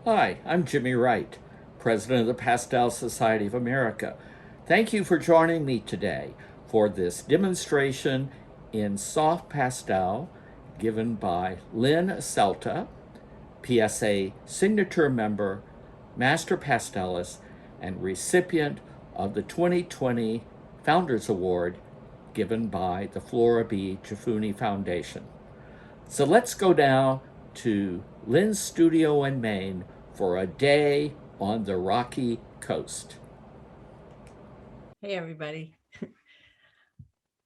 Hi, I'm Jimmy Wright, President of the Pastel Society of America. Thank you for joining me today for this demonstration in soft pastel given by Lynn Asselta, PSA signature member, master pastelist, and recipient of the 2020 Founders Award given by the Flora B. Jafuni Foundation. So let's go now to Lynn's studio in Maine for a day on the Rocky Coast. Hey, everybody.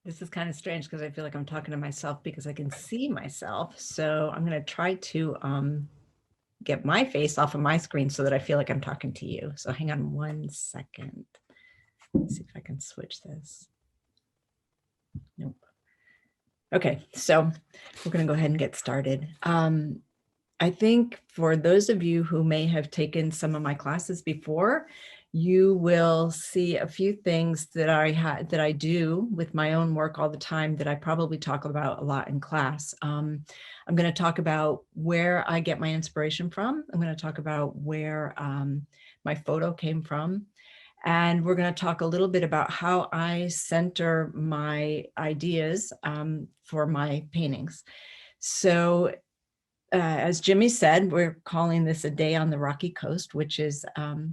This is kind of strange because I feel like I'm talking to myself because I can see myself. So I'm going to try to get my face off of my screen so that I feel like I'm talking to you. So hang on 1 second. Let's see if I can switch this. Nope. Okay, so we're going to go ahead and get started. I think for those of you who may have taken some of my classes before, you will see a few things that I do with my own work all the time that I probably talk about a lot in class. I'm going to talk about where I get my inspiration from. I'm going to talk about where my photo came from. And we're going to talk a little bit about how I center my ideas for my paintings. So as Jimmy said, we're calling this a day on the Rocky Coast, which is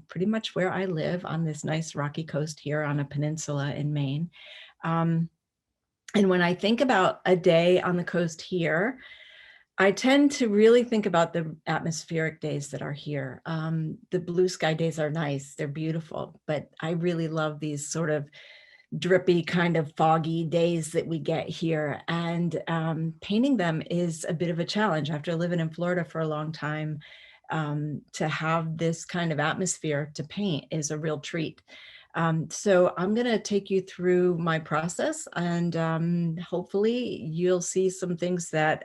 pretty much where I live, on this nice rocky coast here on a peninsula in Maine. And when I think about a day on the coast here, I tend to really think about the atmospheric days that are here. The blue sky days are nice, they're beautiful, but I really love these sort of drippy kind of foggy days that we get here, and painting them is a bit of a challenge. After living in Florida for a long time, to have this kind of atmosphere to paint is a real treat. So I'm going to take you through my process, and hopefully you'll see some things that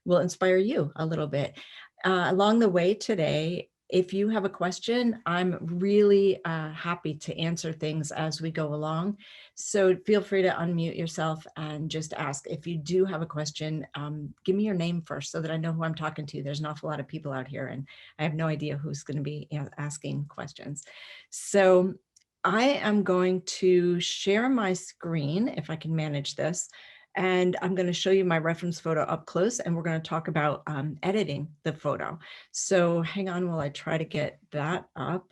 will inspire you a little bit. Along the way today, if you have a question, I'm really happy to answer things as we go along. So feel free to unmute yourself and just ask. If you do have a question, give me your name first so that I know who I'm talking to. There's an awful lot of people out here and I have no idea who's going to be asking questions. So I am going to share my screen if I can manage this. And I'm going to show you my reference photo up close, and we're going to talk about editing the photo. So hang on while I try to get that up.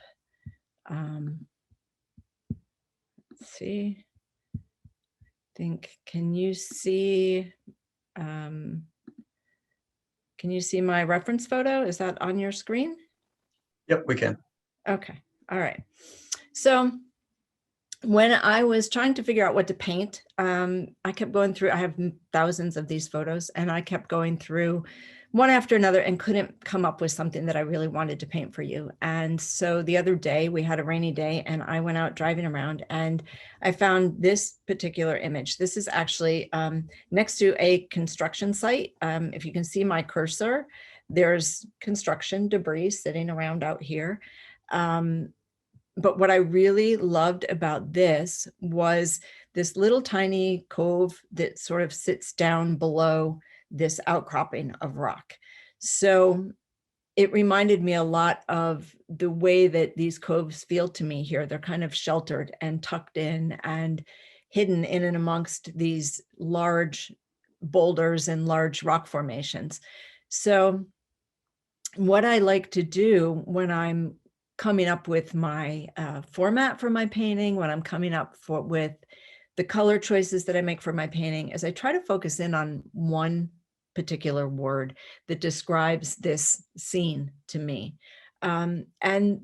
Let's see. Can you see my reference photo? Is that on your screen? Yep, we can. Okay. All right. So when I was trying to figure out what to paint, I kept going through, I have thousands of these photos, and I kept going through one after another and couldn't come up with something that I really wanted to paint for you. And so the other day, we had a rainy day and I went out driving around and I found this particular image. This is actually next to a construction site. If you can see my cursor, there's construction debris sitting around out here. But what I really loved about this was this little tiny cove that sort of sits down below this outcropping of rock. So it reminded me a lot of the way that these coves feel to me here. They're kind of sheltered and tucked in and hidden in and amongst these large boulders and large rock formations. So what I like to do when I'm coming up with my format for my painting, when I'm coming up with the color choices that I make for my painting, is I try to focus in on one particular word that describes this scene to me. And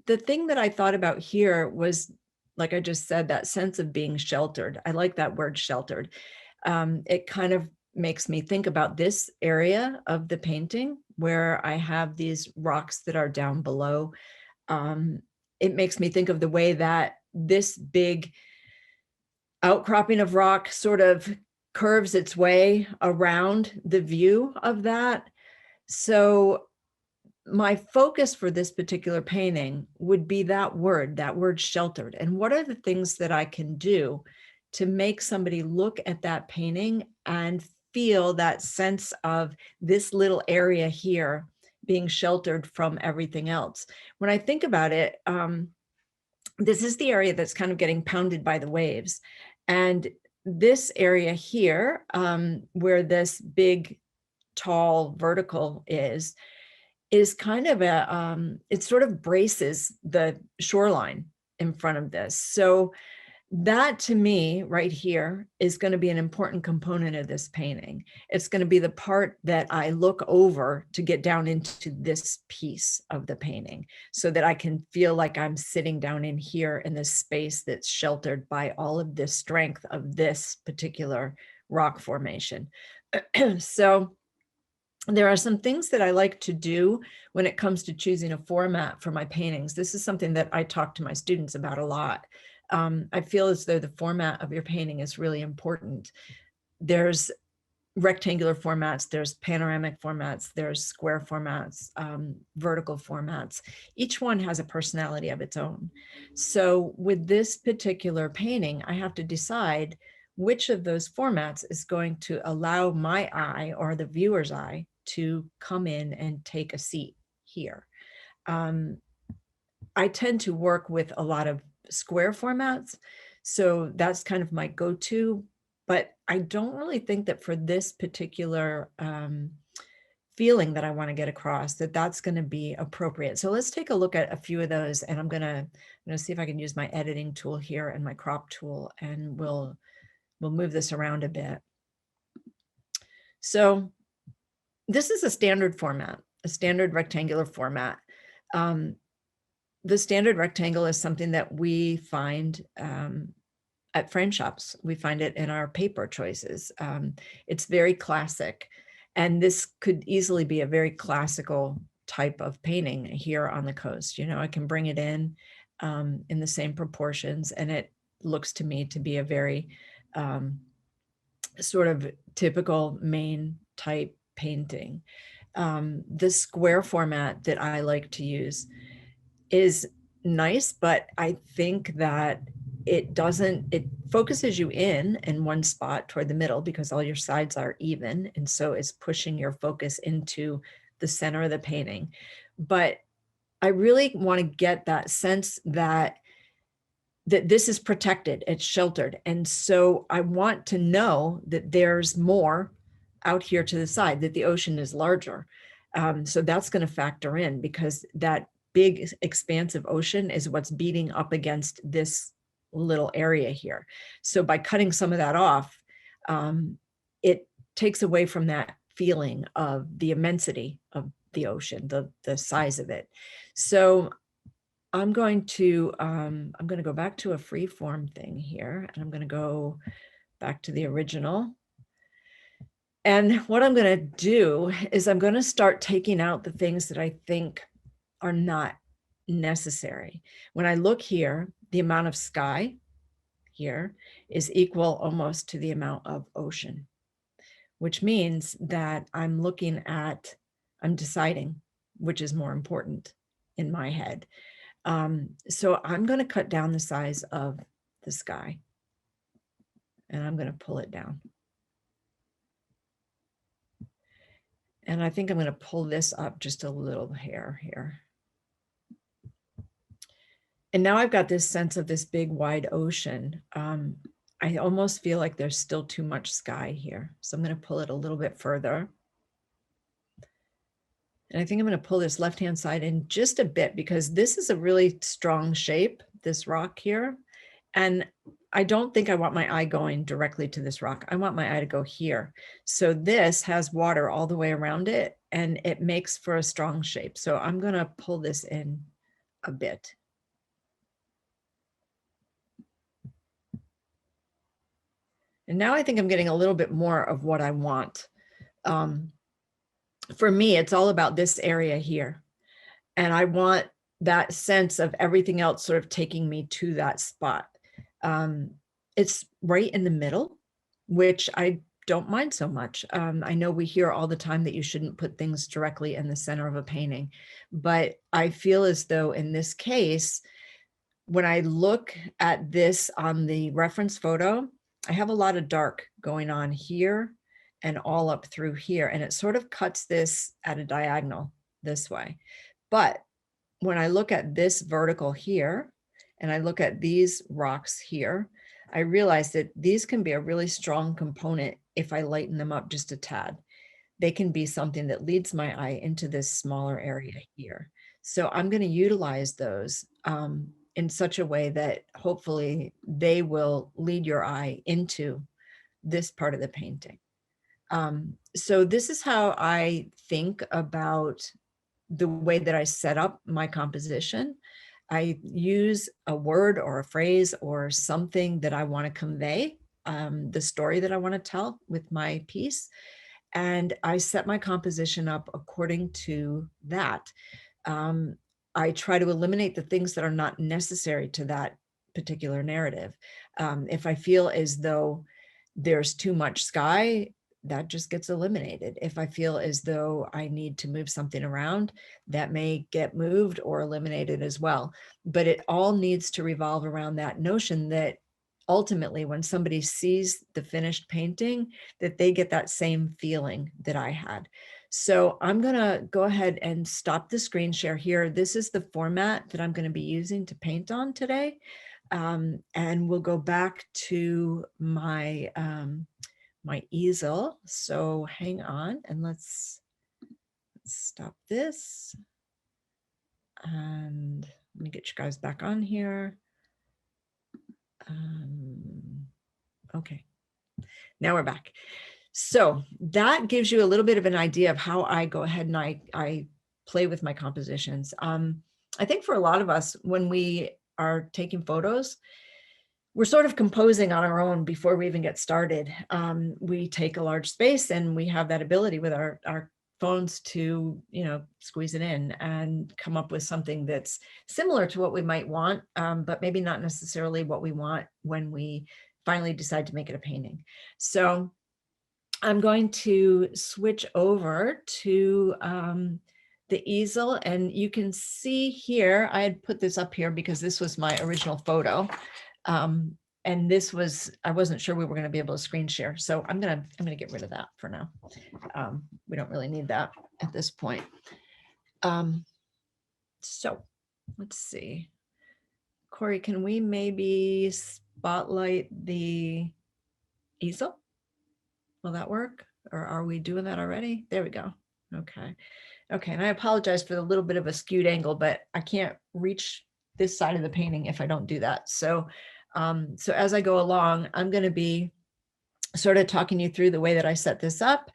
the thing that I thought about here was, like I just said, that sense of being sheltered. I like that word, sheltered. It kind of makes me think about this area of the painting where I have these rocks that are down below. It makes me think of the way that this big outcropping of rock sort of curves its way around the view of that. So my focus for this particular painting would be that word sheltered. And what are the things that I can do to make somebody look at that painting and feel that sense of this little area here being sheltered from everything else. When I think about it, this is the area that's kind of getting pounded by the waves. And this area here, where this big, tall vertical is kind of it sort of braces the shoreline in front of this. So that to me right here is going to be an important component of this painting. It's going to be the part that I look over to get down into this piece of the painting so that I can feel like I'm sitting down in here in this space that's sheltered by all of this strength of this particular rock formation. So there are some things that I like to do when it comes to choosing a format for my paintings. This is something that I talk to my students about a lot. I feel as though the format of your painting is really important. There's rectangular formats, there's panoramic formats, there's square formats, vertical formats. Each one has a personality of its own. So with this particular painting, I have to decide which of those formats is going to allow my eye or the viewer's eye to come in and take a seat here. I tend to work with a lot of square formats, so that's kind of my go-to, but I don't really think that for this particular feeling that I want to get across, that that's going to be appropriate. So let's take a look at a few of those, and I'm gonna see if I can use my editing tool here and my crop tool, and we'll move this around a bit. So this is a standard format, a standard rectangular format. The standard rectangle is something that we find at frame shops. We find it in our paper choices. It's very classic. And this could easily be a very classical type of painting here on the coast. You know, I can bring it in the same proportions, and it looks to me to be a very sort of typical Maine type painting. The square format that I like to use is nice, but I think that it focuses you in one spot toward the middle because all your sides are even. And so it's pushing your focus into the center of the painting. But I really want to get that sense that this is protected, it's sheltered. And so I want to know that there's more out here to the side, that the ocean is larger. So that's going to factor in, because that big expansive ocean is what's beating up against this little area here. So by cutting some of that off, it takes away from that feeling of the immensity of the ocean, the size of it. So I'm going to go back to a free form thing here, and I'm going to go back to the original. And what I'm going to do is I'm going to start taking out the things that I think are not necessary. When I look here, the amount of sky here is equal almost to the amount of ocean, which means that I'm deciding which is more important in my head. So I'm going to cut down the size of the sky, and I'm going to pull it down. And I think I'm going to pull this up just a little hair here. And now I've got this sense of this big wide ocean. I almost feel like there's still too much sky here. So I'm going to pull it a little bit further. And I think I'm going to pull this left-hand side in just a bit, because this is a really strong shape, this rock here. And I don't think I want my eye going directly to this rock. I want my eye to go here. So this has water all the way around it, and it makes for a strong shape. So I'm going to pull this in a bit. And now I think I'm getting a little bit more of what I want. For me, it's all about this area here. And I want that sense of everything else sort of taking me to that spot. It's right in the middle, which I don't mind so much. I know we hear all the time that you shouldn't put things directly in the center of a painting, but I feel as though in this case, when I look at this on the reference photo, I have a lot of dark going on here and all up through here, and it sort of cuts this at a diagonal this way. But when I look at this vertical here, and I look at these rocks here, I realize that these can be a really strong component if I lighten them up just a tad. They can be something that leads my eye into this smaller area here. So I'm going to utilize those in such a way that hopefully they will lead your eye into this part of the painting. So this is how I think about the way that I set up my composition. I use a word or a phrase or something that I want to convey, the story that I want to tell with my piece. And I set my composition up according to that. I try to eliminate the things that are not necessary to that particular narrative. If I feel as though there's too much sky, that just gets eliminated. If I feel as though I need to move something around, that may get moved or eliminated as well. But it all needs to revolve around that notion that ultimately when somebody sees the finished painting, that they get that same feeling that I had. So I'm gonna go ahead and stop the screen share here. This is the format that I'm gonna be using to paint on today. And we'll go back to my, my easel. So hang on and let's stop this. And let me get you guys back on here. Okay, now we're back. So that gives you a little bit of an idea of how I go ahead and I play with my compositions. I think for a lot of us, when we are taking photos, we're sort of composing on our own before we even get started. We take a large space and we have that ability with our phones to, you know, squeeze it in and come up with something that's similar to what we might want, but maybe not necessarily what we want when we finally decide to make it a painting. So I'm going to switch over to the easel, and you can see here, I had put this up here because this was my original photo. And this was, I wasn't sure we were going to be able to screen share. So I'm going to get rid of that for now. We don't really need that at this point. So let's see. Corey, can we maybe spotlight the easel? Will that work? Or are we doing that already? There we go. Okay. Okay. And I apologize for the little bit of a skewed angle, but I can't reach this side of the painting if I don't do that. So, so as I go along, I'm going to be sort of talking you through the way that I set this up,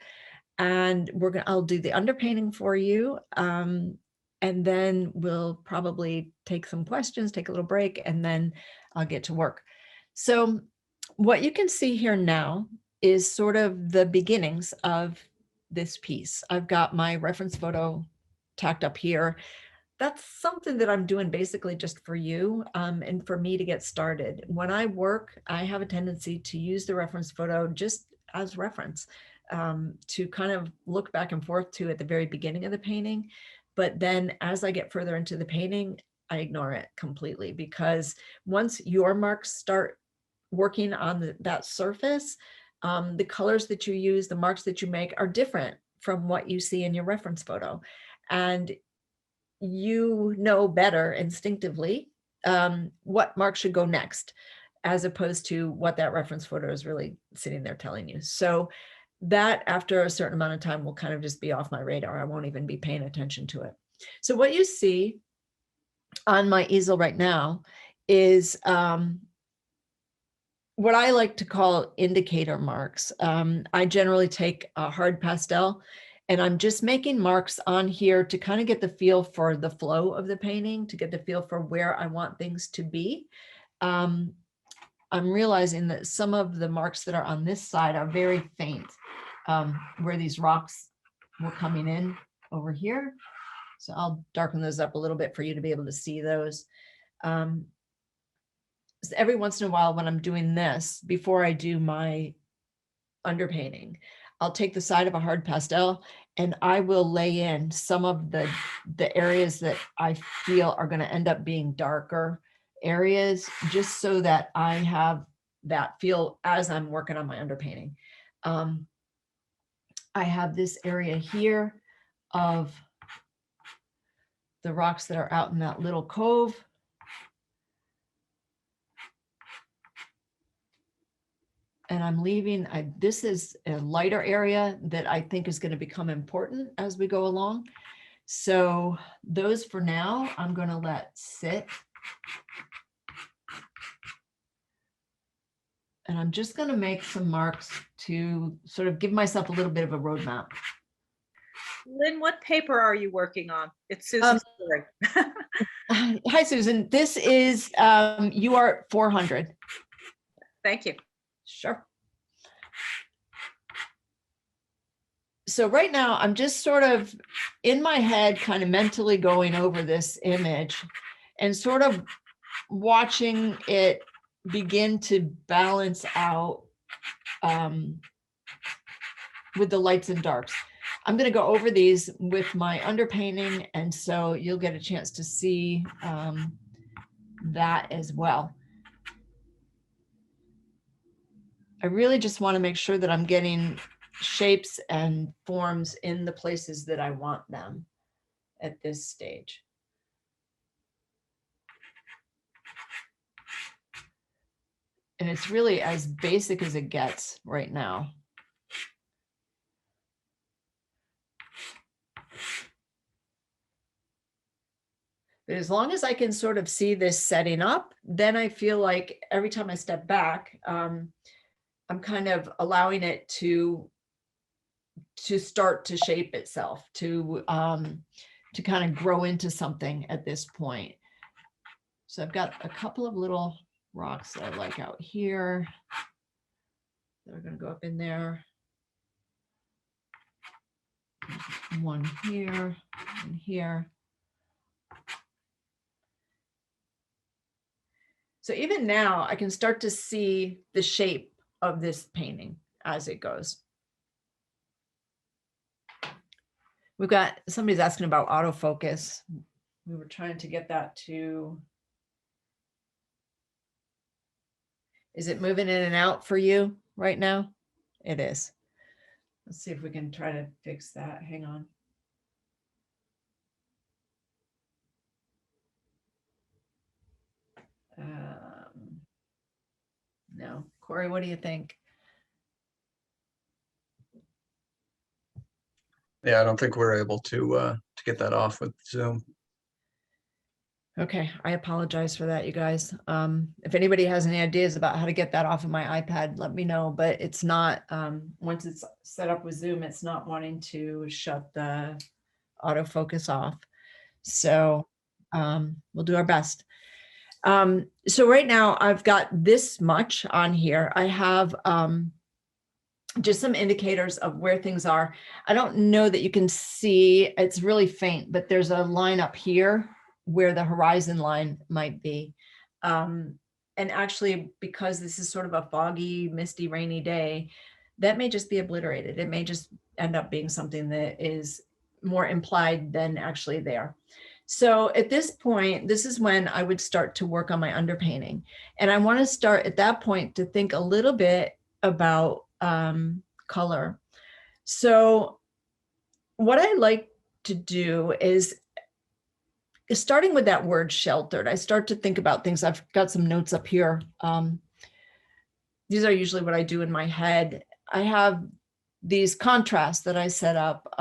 and I'll do the underpainting for you. And then we'll probably take some questions, take a little break, and then I'll get to work. So what you can see here now is sort of the beginnings of this piece. I've got my reference photo tacked up here. That's something that I'm doing basically just for you and for me to get started. When I work, I have a tendency to use the reference photo just as reference to kind of look back and forth to at the very beginning of the painting. But then as I get further into the painting, I ignore it completely, because once your marks start working on that surface, the colors that you use, the marks that you make are different from what you see in your reference photo. And you know better instinctively what mark should go next, as opposed to what that reference photo is really sitting there telling you. So that after a certain amount of time will kind of just be off my radar. I won't even be paying attention to it. So what you see on my easel right now is what I like to call indicator marks. I generally take a hard pastel, and I'm just making marks on here to kind of get the feel for the flow of the painting, to get the feel for where I want things to be. I'm realizing that some of the marks that are on this side are very faint, where these rocks were coming in over here. So I'll darken those up a little bit for you to be able to see those. So every once in a while when I'm doing this, before I do my underpainting, I'll take the side of a hard pastel and I will lay in some of the areas that I feel are going to end up being darker areas, just so that I have that feel as I'm working on my underpainting. I have this area here of the rocks that are out in that little cove. And I'm leaving, this is a lighter area that I think is going to become important as we go along. So those for now, I'm going to let sit. And I'm just going to make some marks to sort of give myself a little bit of a roadmap. Lynn, what paper are you working on? It's Susan. Hi, Susan. This is UART 400. Thank you. Sure. So right now I'm just sort of in my head, kind of mentally going over this image and sort of watching it begin to balance out with the lights and darks. I'm going to go over these with my underpainting, and so you'll get a chance to see that as well. I really just want to make sure that I'm getting shapes and forms in the places that I want them at this stage. And it's really as basic as it gets right now. But as long as I can sort of see this setting up, then I feel like every time I step back, I'm kind of allowing it to start to shape itself, to kind of grow into something at this point. So I've got a couple of little rocks that I like out here. They're going to go up in there. One here and here. So even now I can start to see the shape of this painting as it goes. We've got, somebody's asking about autofocus. We were trying to get that to, is it moving in and out for you right now? It is. Let's see if we can try to fix that. Hang on. No, Corey, what do you think? Yeah, I don't think we're able to get that off with Zoom. Okay, I apologize for that, you guys. If anybody has any ideas about how to get that off of my iPad, let me know, but it's not, once it's set up with Zoom, it's not wanting to shut the autofocus off. So we'll do our best. So right now I've got this much on here. I have just some indicators of where things are. I don't know that you can see, it's really faint, but there's a line up here where the horizon line might be. And actually, because this is sort of a foggy, misty, rainy day, that may just be obliterated. It may just end up being something that is more implied than actually there. So at this point, this is when I would start to work on my underpainting. And I want to start at that point to think a little bit about color. So what I like to do is, starting with that word sheltered, I start to think about things. I've got some notes up here. These are usually what I do in my head. I have these contrasts that I set up.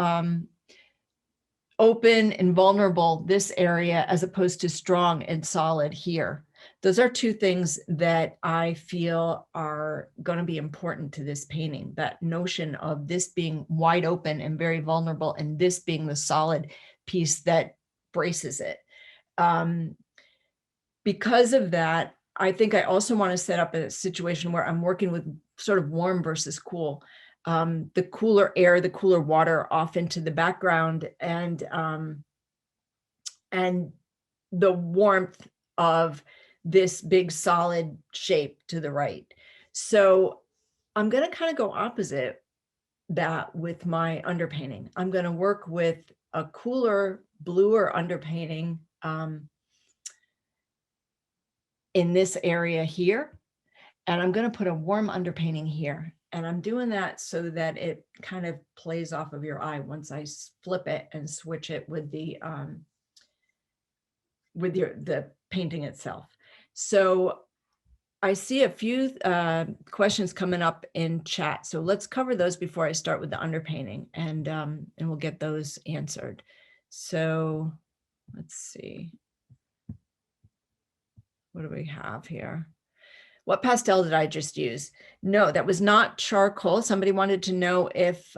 Open and vulnerable, this area, as opposed to strong and solid here. Those are two things that I feel are going to be important to this painting. That notion of this being wide open and very vulnerable, and this being the solid piece that braces it. Because of that, I think I also want to set up a situation where I'm working with sort of warm versus cool. The cooler air, the cooler water off into the background, and the warmth of this big solid shape to the right. So I'm going to kind of go opposite that with my underpainting. I'm going to work with a cooler, bluer underpainting in this area here. And I'm going to put a warm underpainting here. And I'm doing that so that it kind of plays off of your eye once I flip it and switch it with the with the painting itself. So I see a few questions coming up in chat. So let's cover those before I start with the underpainting, and we'll get those answered. So let's see. What do we have here? What pastel did I just use? No, that was not charcoal. Somebody wanted to know if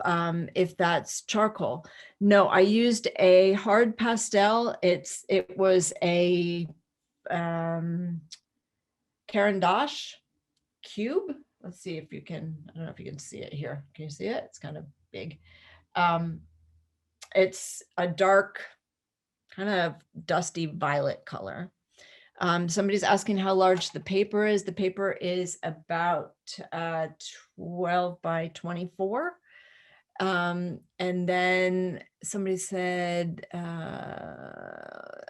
that's charcoal. No, I used a hard pastel. It was a Caran d'Ache cube. Let's see if you can, I don't know if you can see it here. Can you see it? It's kind of big. It's a dark, kind of dusty violet color. Somebody's asking how large the paper is. The paper is about 12 by 24. And then somebody said,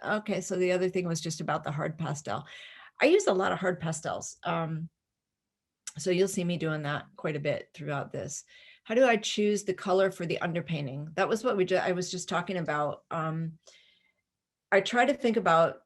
okay, so the other thing was just about the hard pastel. I use a lot of hard pastels. So you'll see me doing that quite a bit throughout this. How do I choose the color for the underpainting? That was what I was just talking about. I try to think about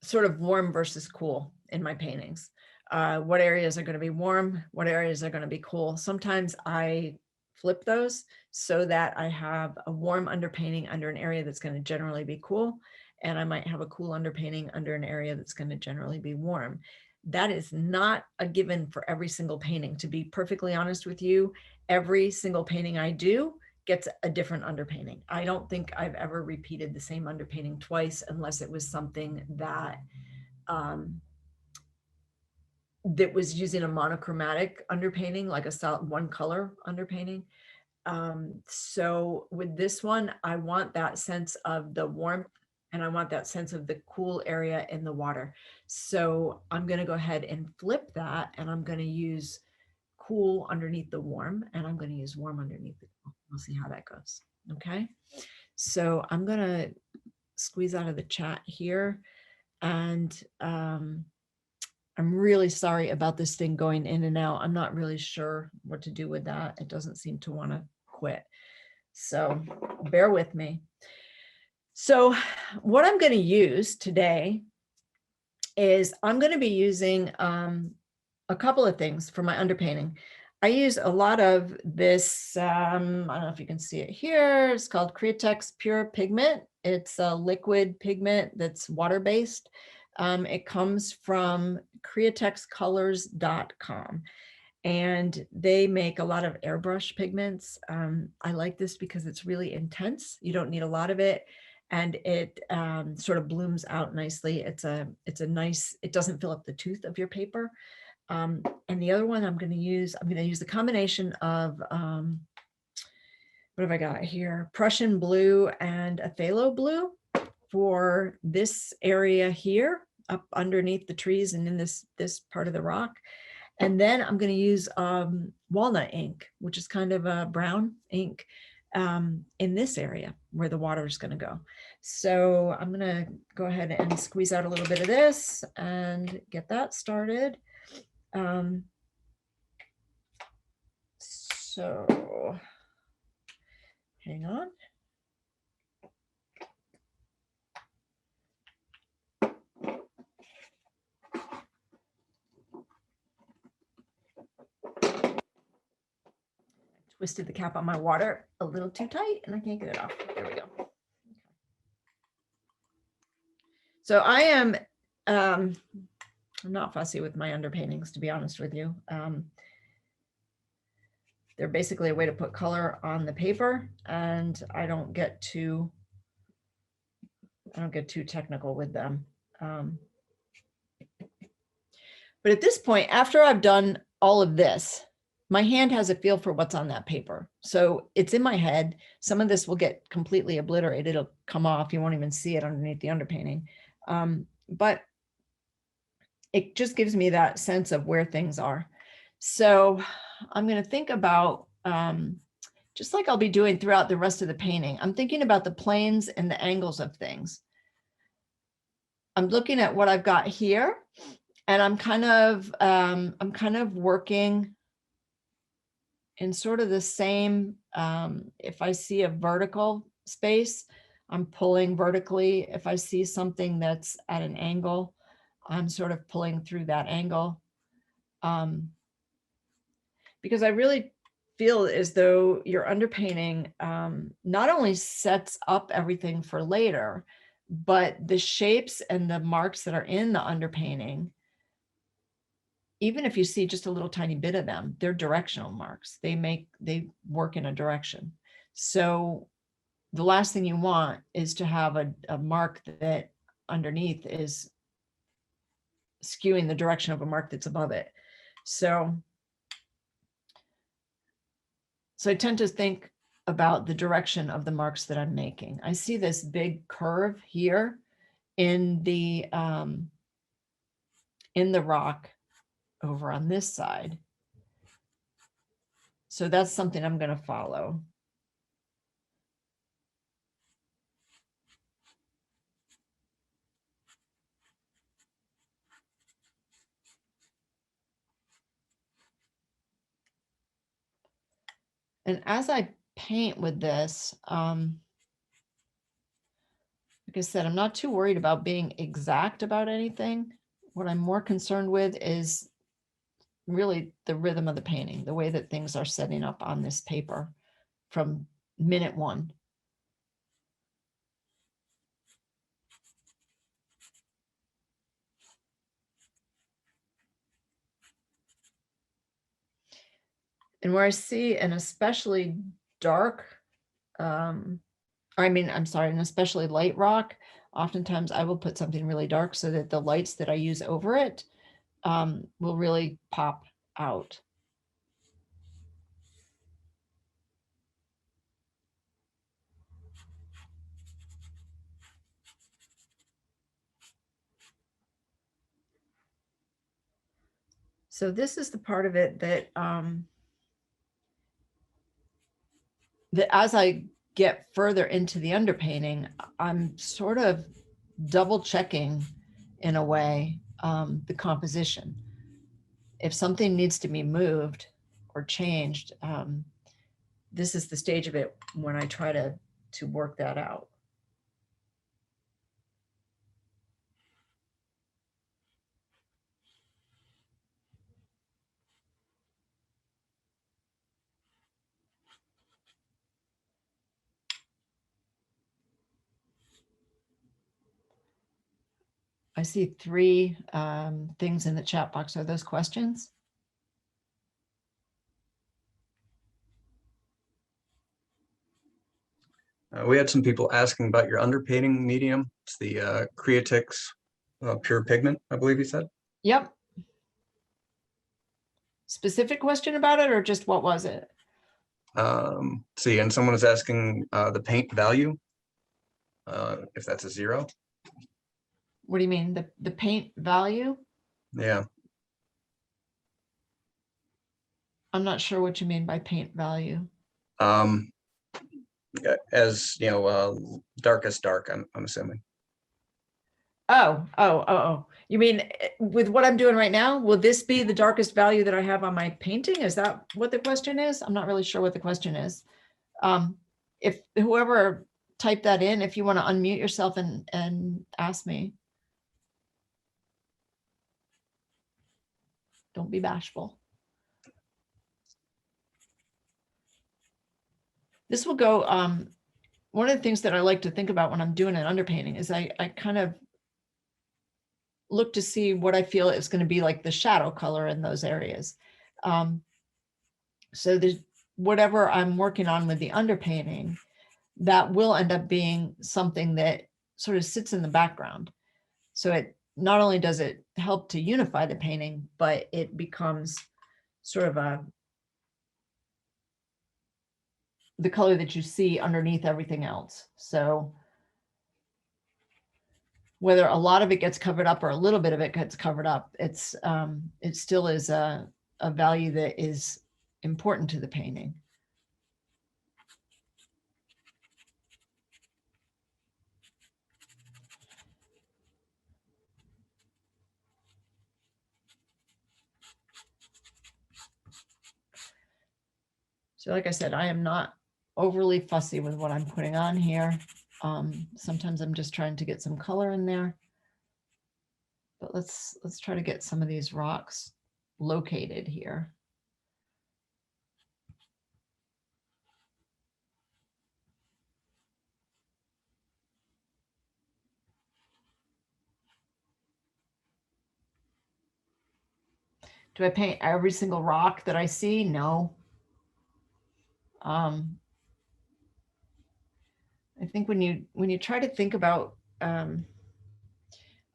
sort of warm versus cool in my paintings. What areas are going to be warm? What areas are going to be cool? Sometimes I flip those so that I have a warm underpainting under an area that's going to generally be cool. And I might have a cool underpainting under an area that's going to generally be warm. That is not a given for every single painting. To be perfectly honest with you, every single painting I do gets a different underpainting. I don't think I've ever repeated the same underpainting twice unless it was something that that was using a monochromatic underpainting, like a solid one color underpainting. So with this one, I want that sense of the warmth and I want that sense of the cool area in the water. So I'm going to go ahead and flip that, and I'm going to use cool underneath the warm, and I'm going to use warm underneath the cool. We'll see how that goes. Okay. So I'm going to squeeze out of the chat here, and I'm really sorry about this thing going in and out. I'm not really sure what to do with that. It doesn't seem to want to quit. So bear with me. So what I'm going to use today is I'm going to be using a couple of things for my underpainting. I use a lot of this, I don't know if you can see it here. It's called Createx Pure Pigment. It's a liquid pigment that's water-based. It comes from createxcolors.com. And they make a lot of airbrush pigments. I like this because it's really intense. You don't need a lot of it. And it sort of blooms out nicely. It's a nice, it doesn't fill up the tooth of your paper. And the other one I'm going to use the combination of, what have I got here? Prussian blue and a phthalo blue for this area here, up underneath the trees and in this part of the rock. And then I'm going to use walnut ink, which is kind of a brown ink in this area where the water is going to go. So I'm going to go ahead and squeeze out a little bit of this and get that started. So hang on. Twisted the cap on my water a little too tight and I can't get it off. There we go. Okay. So I am, I'm not fussy with my underpaintings, to be honest with you. They're basically a way to put color on the paper, and I don't get too technical with them. But at this point, after I've done all of this, my hand has a feel for what's on that paper. So it's in my head. Some of this will get completely obliterated. It'll come off. You won't even see it underneath the underpainting. But it just gives me that sense of where things are. So I'm going to think about, just like I'll be doing throughout the rest of the painting, I'm thinking about the planes and the angles of things. I'm looking at what I've got here, and I'm kind of working in sort of the same, if I see a vertical space, I'm pulling vertically. If I see something that's at an angle, I'm sort of pulling through that angle. Because I really feel as though your underpainting not only sets up everything for later, but the shapes and the marks that are in the underpainting, even if you see just a little tiny bit of them, they're directional marks. They work in a direction. So the last thing you want is to have a mark that underneath is skewing the direction of a mark that's above it. So I tend to think about the direction of the marks that I'm making. I see this big curve here in the rock over on this side. So that's something I'm going to follow. And as I paint with this, like I said, I'm not too worried about being exact about anything. What I'm more concerned with is really the rhythm of the painting, the way that things are setting up on this paper from minute one. And where I see an especially dark, an especially light rock, oftentimes I will put something really dark so that the lights that I use over it will really pop out. So this is the part of it that that as I get further into the underpainting, I'm sort of double checking in a way the composition. If something needs to be moved or changed, this is the stage of it when I try to work that out. I see three things in the chat box. Are those questions? We had some people asking about your underpainting medium. It's the Creatix Pure Pigment, I believe you said. Yep. Specific question about it, or just what was it? See, and someone is asking the paint value, if that's a 0. What do you mean? The paint value? Yeah. I'm not sure what you mean by paint value. As you know, darkest dark, I'm assuming. Oh. You mean with what I'm doing right now, will this be the darkest value that I have on my painting? Is that what the question is? I'm not really sure what the question is. If whoever typed that in, if you want to unmute yourself and ask me. Don't be bashful. This will go, one of the things that I like to think about when I'm doing an underpainting is I kind of look to see what I feel is going to be like the shadow color in those areas. So there's whatever I'm working on with the underpainting, that will end up being something that sort of sits in the background. So it not only does it help to unify the painting, but it becomes sort of the color that you see underneath everything else. So whether a lot of it gets covered up or a little bit of it gets covered up, it still is a value that is important to the painting. So like I said, I am not overly fussy with what I'm putting on here. Sometimes I'm just trying to get some color in there. But let's try to get some of these rocks located here. Do I paint every single rock that I see? No. I think when you try to think about a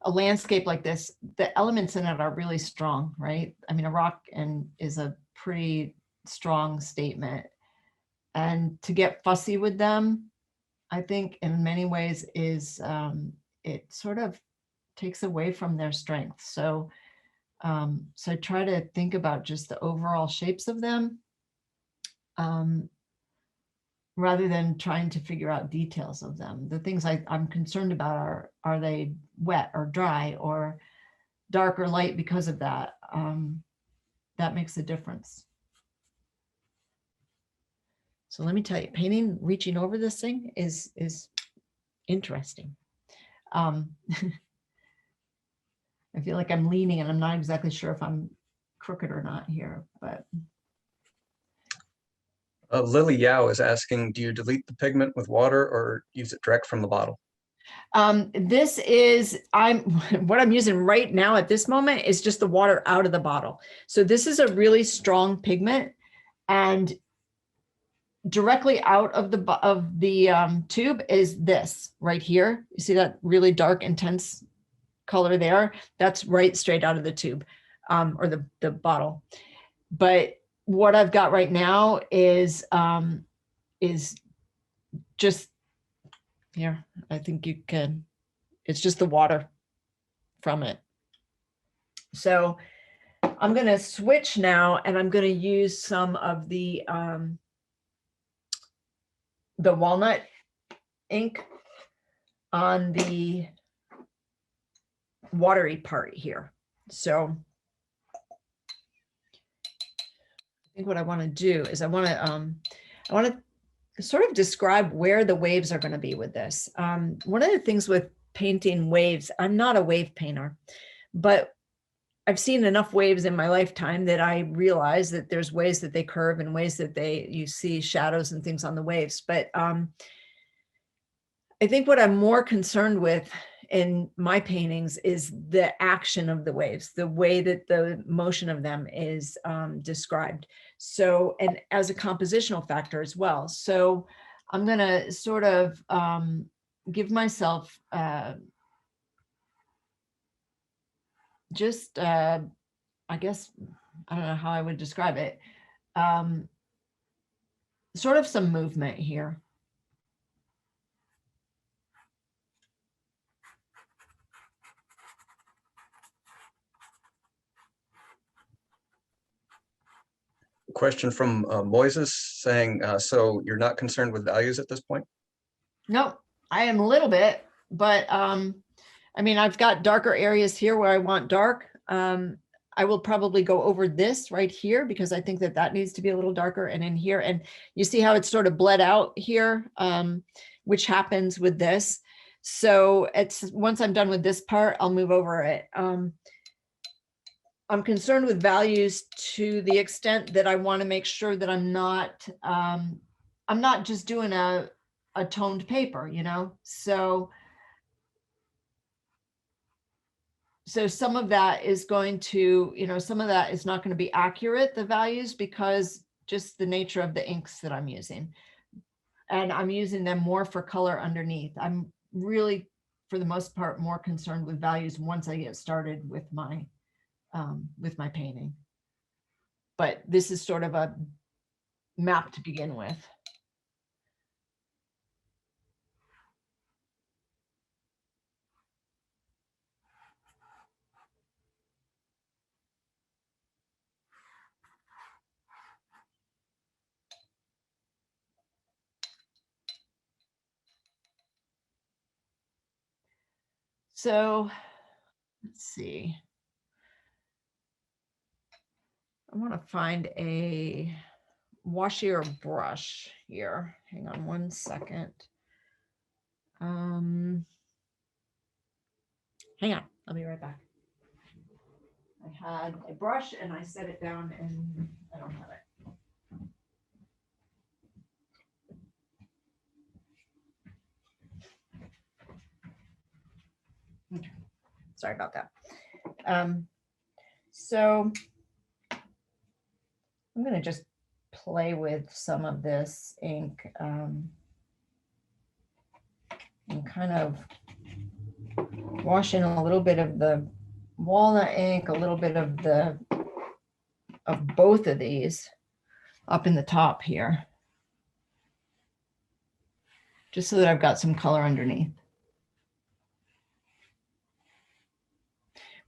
landscape like this, the elements in it are really strong, right? I mean, a rock is a pretty strong statement. And to get fussy with them, I think in many ways is it sort of takes away from their strength. So so try to think about just the overall shapes of them rather than trying to figure out details of them. The things I'm concerned about are they wet or dry or dark or light because of that? That makes a difference. So let me tell you, painting, reaching over this thing is interesting. I feel like I'm leaning and I'm not exactly sure if I'm crooked or not here, but. Lily Yao is asking, do you delete the pigment with water or use it direct from the bottle? This is, what I'm using right now at this moment is just the water out of the bottle. So this is a really strong pigment, and directly out of the tube is this right here. You see that really dark, intense color there? That's right straight out of the tube, or the bottle. But what I've got right now is just here. I think you can, it's just the water from it. So I'm going to switch now, and I'm going to use some of the walnut ink on the watery part here. So I think what I want to do is I want to sort of describe where the waves are going to be with this. One of the things with painting waves, I'm not a wave painter, but I've seen enough waves in my lifetime that I realize that there's ways that they curve and ways that you see shadows and things on the waves. But I think what I'm more concerned with in my paintings is the action of the waves, the way that the motion of them is described. So, and as a compositional factor as well. So I'm going to sort of give myself just, I guess, I don't know how I would describe it. Sort of some movement here. Question from Moises saying, so you're not concerned with values at this point? No, I am a little bit, but I mean, I've got darker areas here where I want dark. I will probably go over this right here because I think that that needs to be a little darker, and in here, and you see how it's sort of bled out here, which happens with this. So it's, once I'm done with this part, I'll move over it. I'm concerned with values to the extent that I want to make sure that I'm not just doing a toned paper, you know? So some of that is going to, you know, some of that is not going to be accurate, the values, because just the nature of the inks that I'm using. And I'm using them more for color underneath. I'm really, for the most part, more concerned with values once I get started with my painting. But this is sort of a map to begin with. So let's see. I want to find a washier brush here. Hang on one second. Hang on, I'll be right back. I had a brush and I set it down and I don't have it. Okay. Sorry about that. So I'm going to just play with some of this ink and kind of wash in a little bit of the walnut ink, a little bit of both of these up in the top here, just so that I've got some color underneath,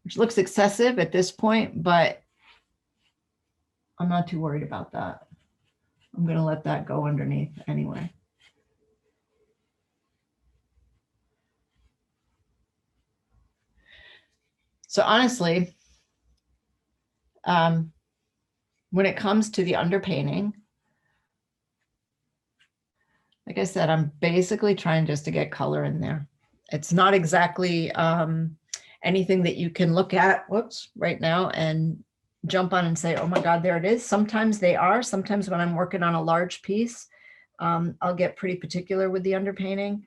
which looks excessive at this point, but I'm not too worried about that. I'm going to let that go underneath anyway. So honestly, when it comes to the underpainting, like I said, I'm basically trying just to get color in there. It's not exactly anything that you can look at, whoops, right now and jump on and say, oh my God, there it is. Sometimes they are. Sometimes when I'm working on a large piece, I'll get pretty particular with the underpainting.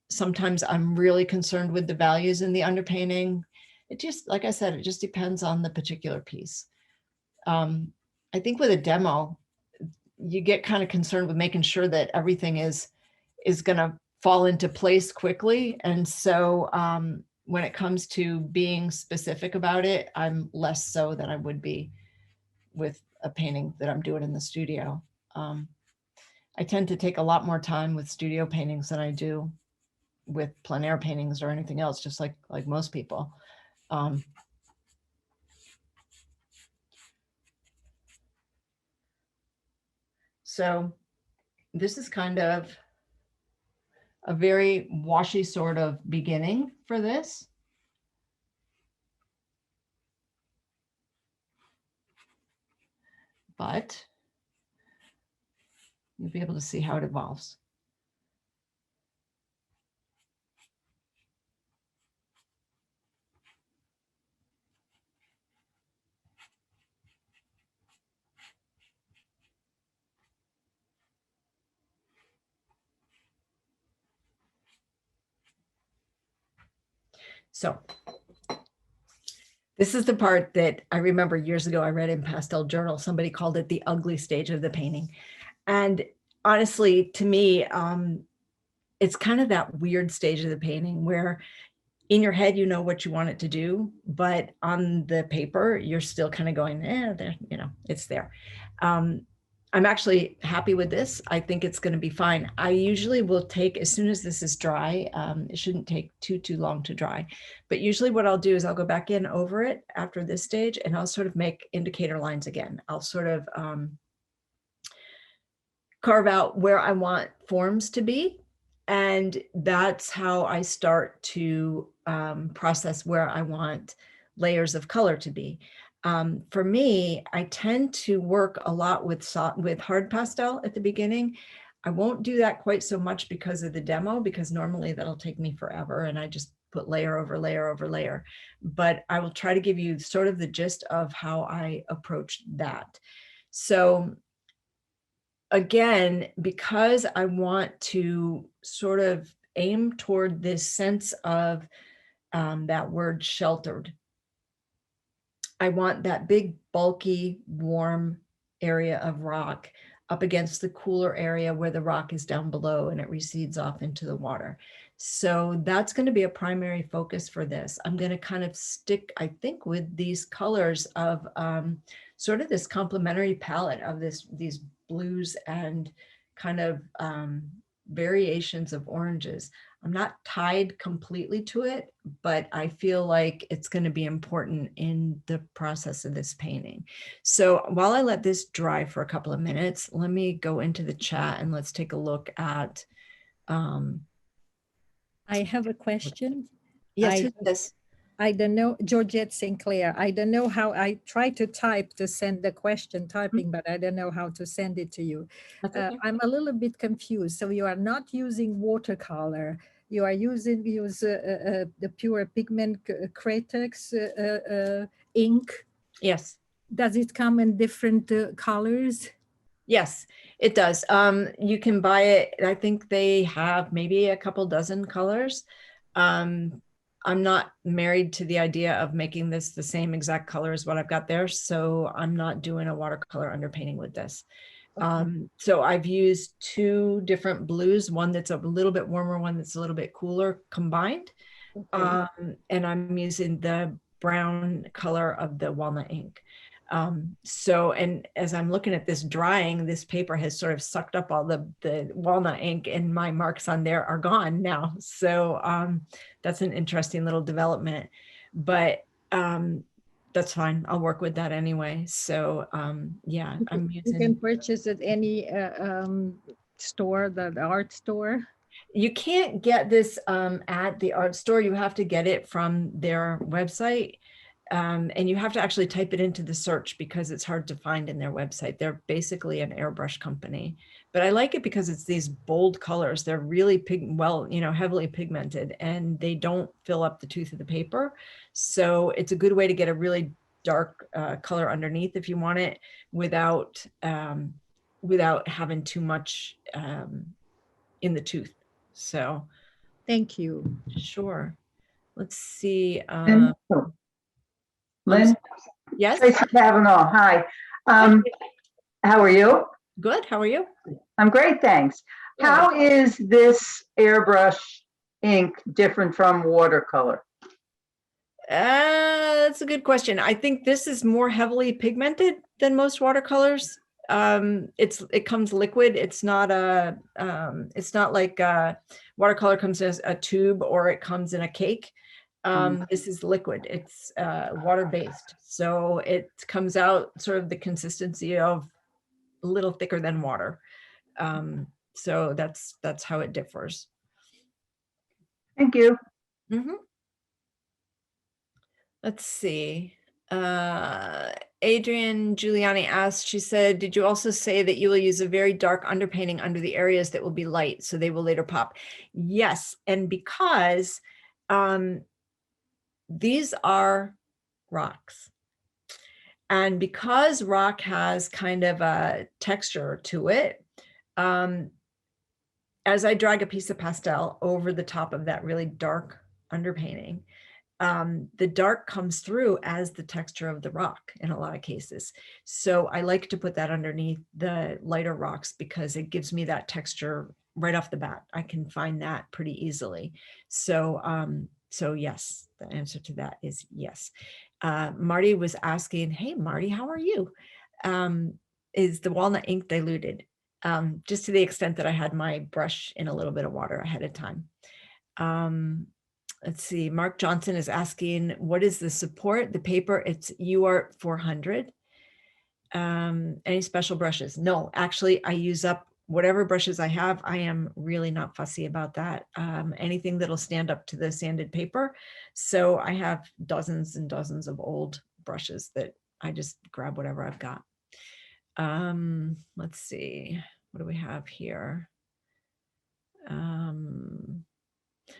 Sometimes I'm really concerned with the values in the underpainting. It just, like I said, it just depends on the particular piece. I think with a demo, you get kind of concerned with making sure that everything is going to fall into place quickly. And so when it comes to being specific about it, I'm less so than I would be with a painting that I'm doing in the studio. I tend to take a lot more time with studio paintings than I do with plein air paintings or anything else, just like most people. So this is kind of a very washy sort of beginning for this. But you'll be able to see how it evolves. So this is the part that I remember years ago I read in Pastel Journal. Somebody called it the ugly stage of the painting. And honestly, to me, it's kind of that weird stage of the painting where in your head, you know what you want it to do, but on the paper, you're still kind of going, there, you know, it's there. I'm actually happy with this. I think it's going to be fine. I usually will take, as soon as this is dry, it shouldn't take too long to dry. But usually what I'll do is I'll go back in over it after this stage and I'll sort of make indicator lines again. I'll sort of carve out where I want forms to be. And that's how I start to process where I want layers of color to be. For me, I tend to work a lot with hard pastel at the beginning. I won't do that quite so much because of the demo, because normally that'll take me forever and I just put layer over layer over layer. But I will try to give you sort of the gist of how I approach that. So again, because I want to sort of aim toward this sense of that word sheltered, I want that big, bulky, warm area of rock up against the cooler area where the rock is down below and it recedes off into the water. So that's going to be a primary focus for this. I'm going to kind of stick, I think, with these colors of sort of this complementary palette of these blues and kind of variations of oranges. I'm not tied completely to it, but I feel like it's going to be important in the process of this painting. So while I let this dry for a couple of minutes, let me go into the chat and let's take a look at. I have a question. Yes, I- who's this? I don't know, Georgette Sinclair. I don't know how, I try to type to send the question typing, but I don't know how to send it to you. That's okay. I'm a little bit confused. So you are not using watercolor. You are using the pure pigment Createx ink. Yes. Does it come in different colors? Yes, it does. You can buy it. I think they have maybe a couple dozen colors. I'm not married to the idea of making this the same exact color as what I've got there. So I'm not doing a watercolor underpainting with this. So I've used two different blues, one that's a little bit warmer, one that's a little bit cooler combined. Okay. And I'm using the brown color of the walnut ink. So, and as I'm looking at this drying, this paper has sort of sucked up all the walnut ink, and my marks on there are gone now. So that's an interesting little development, but that's fine. I'll work with that anyway. So yeah, I'm You can using. purchase at any store, the art store. You can't get this at the art store. You have to get it from their website. And you have to actually type it into the search because it's hard to find in their website. They're basically an airbrush company, but I like it because it's these bold colors. They're really heavily pigmented, and they don't fill up the tooth of the paper. So it's a good way to get a really dark color underneath if you want it without having too much in the tooth. So Thank you. sure. Let's see. Lynn, Yes. Tracy Kavanaugh, hi. How are you? Good. How are you? I'm great, thanks. Good. How is this airbrush ink different from watercolor? That's a good question. I think this is more heavily pigmented than most watercolors. It comes liquid. It's not like watercolor comes as a tube or it comes in a cake. This is liquid. It's water-based. So it comes out sort of the consistency of a little thicker than water. So that's how it differs. Thank you. Mm-hmm. Let's see. Adrian Giuliani asked, she said, did you also say that you will use a very dark underpainting under the areas that will be light so they will later pop? Yes, and because these are rocks. And because rock has kind of a texture to it, as I drag a piece of pastel over the top of that really dark underpainting, the dark comes through as the texture of the rock in a lot of cases. So I like to put that underneath the lighter rocks because it gives me that texture right off the bat. I can find that pretty easily. So, so yes, the answer to that is yes. Marty was asking, hey, Marty, how are you? Is the walnut ink diluted? Just to the extent that I had my brush in a little bit of water ahead of time. Let's see, Mark Johnson is asking, what is the support? The paper, it's UART 400. Any special brushes? No, actually, I use up whatever brushes I have. I am really not fussy about that. Anything that'll stand up to the sanded paper. So I have dozens and dozens of old brushes that I just grab whatever I've got. Let's see, what do we have here?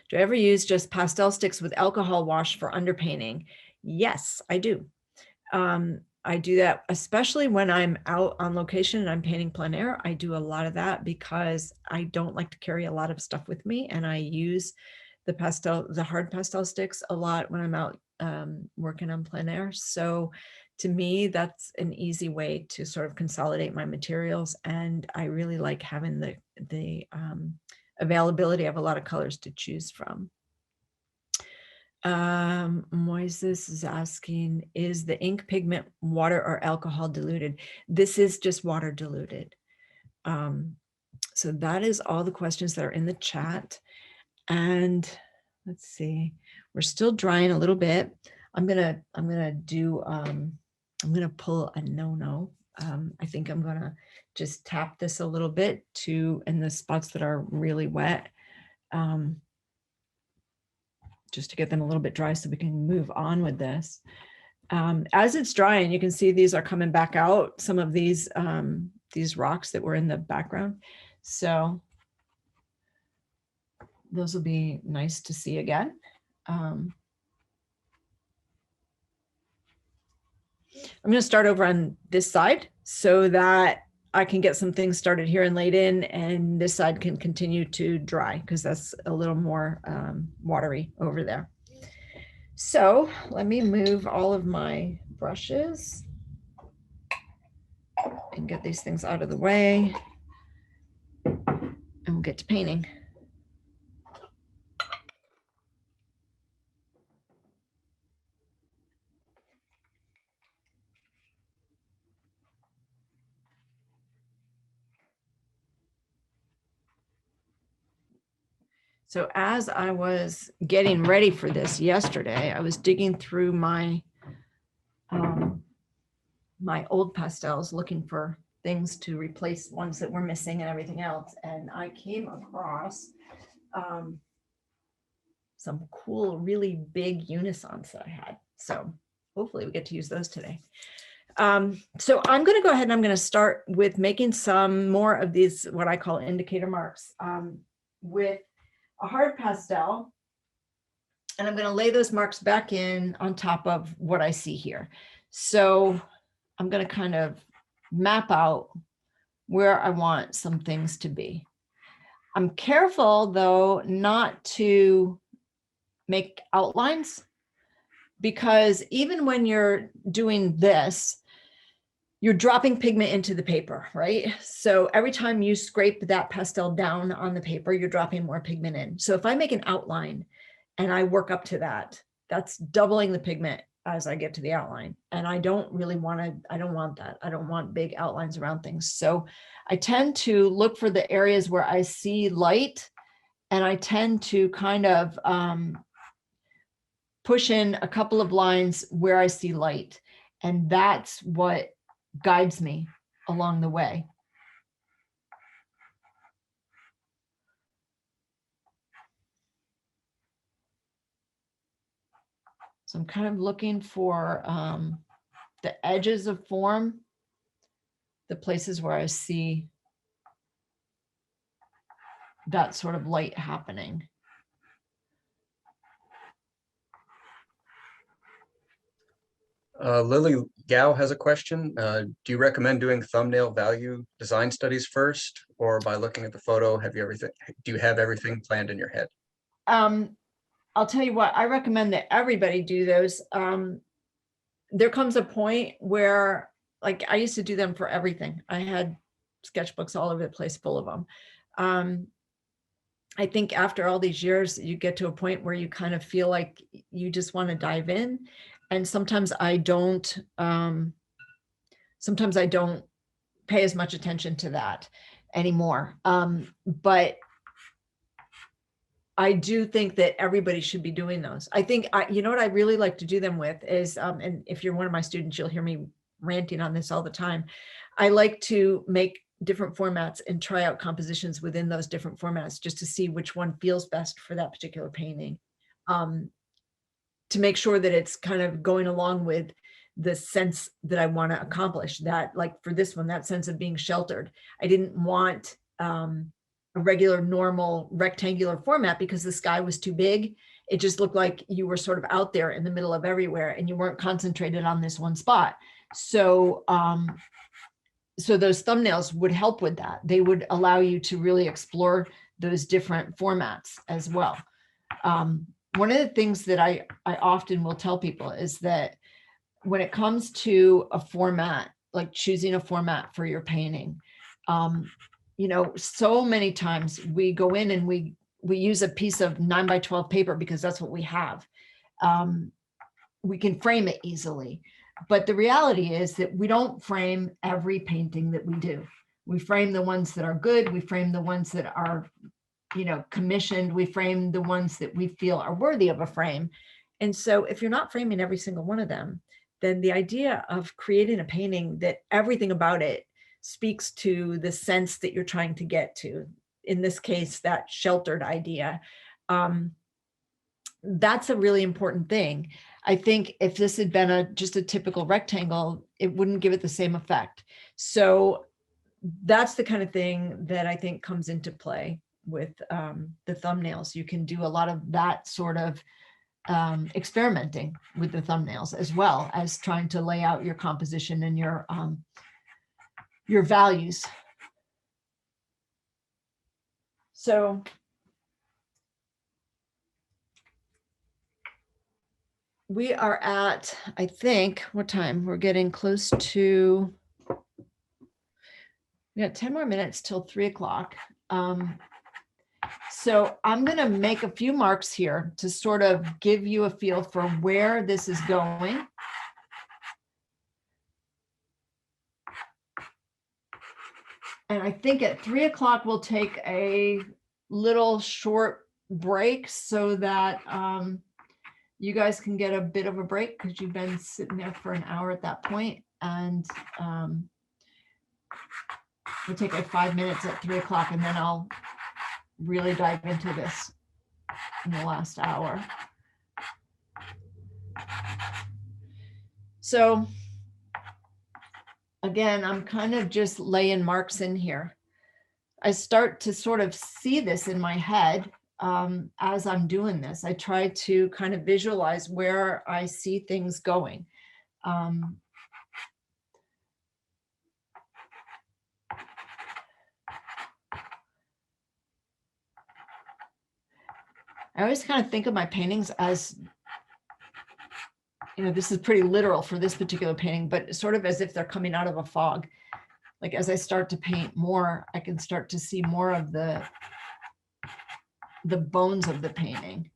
Do I ever use just pastel sticks with alcohol wash for underpainting? Yes, I do. I do that, especially when I'm out on location and I'm painting plein air. I do a lot of that because I don't like to carry a lot of stuff with me, and I use the hard pastel sticks a lot when I'm out working on plein air. So to me, that's an easy way to sort of consolidate my materials, and I really like having the availability of a lot of colors to choose from. Moises is asking, is the ink pigment water or alcohol diluted? This is just water diluted. So that is all the questions that are in the chat. And let's see, we're still drying a little bit. I'm gonna pull a no-no. I think I'm gonna just tap this a little bit in the spots that are really wet. just to get them a little bit dry so we can move on with this. As it's drying, you can see these are coming back out, some of these rocks that were in the background. So those will be nice to see again. I'm going to start over on this side so that I can get some things started here and laid in, and this side can continue to dry because that's a little more watery over there. So let me move all of my brushes and get these things out of the way, and we'll get to painting. So as I was getting ready for this yesterday, I was digging through my my old pastels looking for things to replace ones that were missing and everything else. And I came across some cool, really big unisons that I had. So hopefully we get to use those today. So I'm going to go ahead and I'm going to start with making some more of these, what I call indicator marks, with a hard pastel. And I'm going to lay those marks back in on top of what I see here. So I'm going to kind of map out where I want some things to be. I'm careful though not to make outlines, because even when you're doing this, you're dropping pigment into the paper, right? So every time you scrape that pastel down on the paper, you're dropping more pigment in. So if I make an outline and I work up to that, that's doubling the pigment as I get to the outline. And I don't really want to, I don't want that. I don't want big outlines around things. So I tend to look for the areas where I see light, and I tend to kind of push in a couple of lines where I see light. And that's what guides me along the way. So I'm kind of looking for the edges of form, the places where I see that sort of light happening. Lily Gao has a question. Do you recommend doing thumbnail value design studies first, or by looking at the photo, do you have everything planned in your head? I'll tell you what, I recommend that everybody do those. There comes a point where, like, I used to do them for everything. I had sketchbooks all over the place full of them. I think after all these years, you get to a point where you kind of feel like you just want to dive in. And sometimes I don't pay as much attention to that anymore. But I do think that everybody should be doing those. I think, you know what I really like to do them with is, and if you're one of my students, you'll hear me ranting on this all the time. I like to make different formats and try out compositions within those different formats just to see which one feels best for that particular painting. To make sure that it's kind of going along with the sense that I want to accomplish. That, like for this one, that sense of being sheltered. I didn't want a regular, normal, rectangular format because the sky was too big. It just looked like you were sort of out there in the middle of everywhere and you weren't concentrated on this one spot. So, so those thumbnails would help with that. They would allow you to really explore those different formats as well. One of the things that I often will tell people is that when it comes to a format, like choosing a format for your painting, you know, so many times we go in and we use a piece of 9x12 paper because that's what we have. We can frame it easily, but the reality is that we don't frame every painting that we do. We frame the ones that are good. We frame the ones that are, you know, commissioned. We frame the ones that we feel are worthy of a frame. And so if you're not framing every single one of them, then the idea of creating a painting that everything about it speaks to the sense that you're trying to get to, in this case, that sheltered idea, that's a really important thing. I think if this had been just a typical rectangle, it wouldn't give it the same effect. So that's the kind of thing that I think comes into play with the thumbnails. You can do a lot of that sort of experimenting with the thumbnails, as well as trying to lay out your composition and your values. So we are at, I think, what time? We're getting close to, we got 10 more minutes till 3 o'clock. So I'm going to make a few marks here to sort of give you a feel for where this is going. And I think at 3 o'clock, we'll take a little short break so that you guys can get a bit of a break, because you've been sitting there for an hour at that point. And we'll take like 5 minutes at 3 o'clock, and then I'll really dive into this in the last hour. So again, I'm kind of just laying marks in here. I start to sort of see this in my head as I'm doing this. I try to kind of visualize where I see things going. I always kind of think of my paintings as, you know, this is pretty literal for this particular painting, but sort of as if they're coming out of a fog. Like as I start to paint more, I can start to see more of the bones of the painting.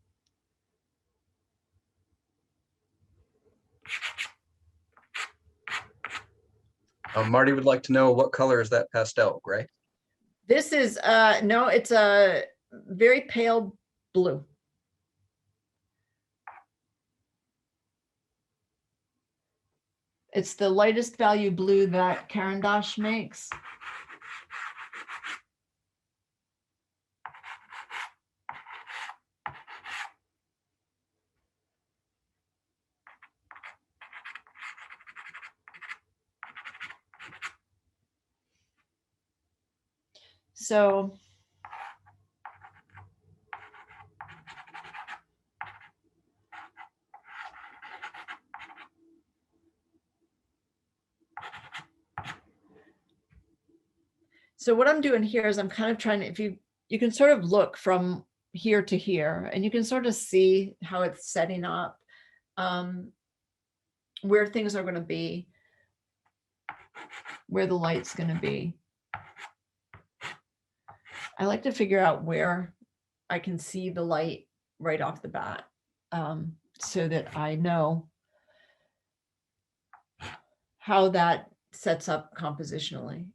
Marty would like to know, what color is that pastel, gray? This is, no, it's a very pale blue. It's the lightest value blue that Caran d'Ache makes. So what I'm doing here is I'm kind of trying to, if you can sort of look from here to here, and you can sort of see how it's setting up, where things are going to be, where the light's going to be. I like to figure out where I can see the light right off the bat, so that I know how that sets up compositionally.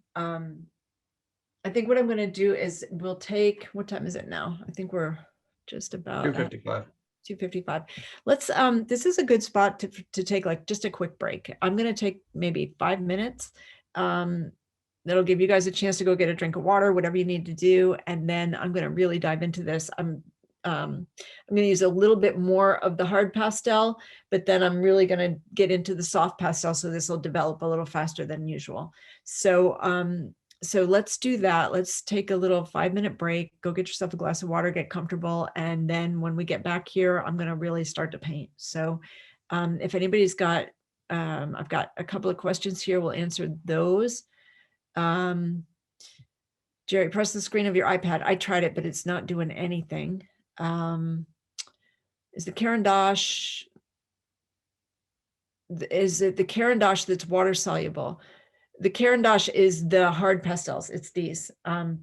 I think what I'm going to do is we'll take, what time is it now? I think we're just about 2:55. 2:55. Let's, this is a good spot to take like just a quick break. I'm going to take maybe 5 minutes. That'll give you guys a chance to go get a drink of water, whatever you need to do. And then I'm going to really dive into this. I'm going to use a little bit more of the hard pastel, but then I'm really going to get into the soft pastel. So this will develop a little faster than usual. So let's do that. Let's take a little 5-minute break, go get yourself a glass of water, get comfortable. And then when we get back here, I'm going to really start to paint. So if anybody's got, I've got a couple of questions here. We'll answer those. Jerry, press the screen of your iPad. I tried it, but it's not doing anything. Is the Caran d'Ache, is it the Caran d'Ache that's water soluble? The Caran d'Ache is the hard pastels. It's these.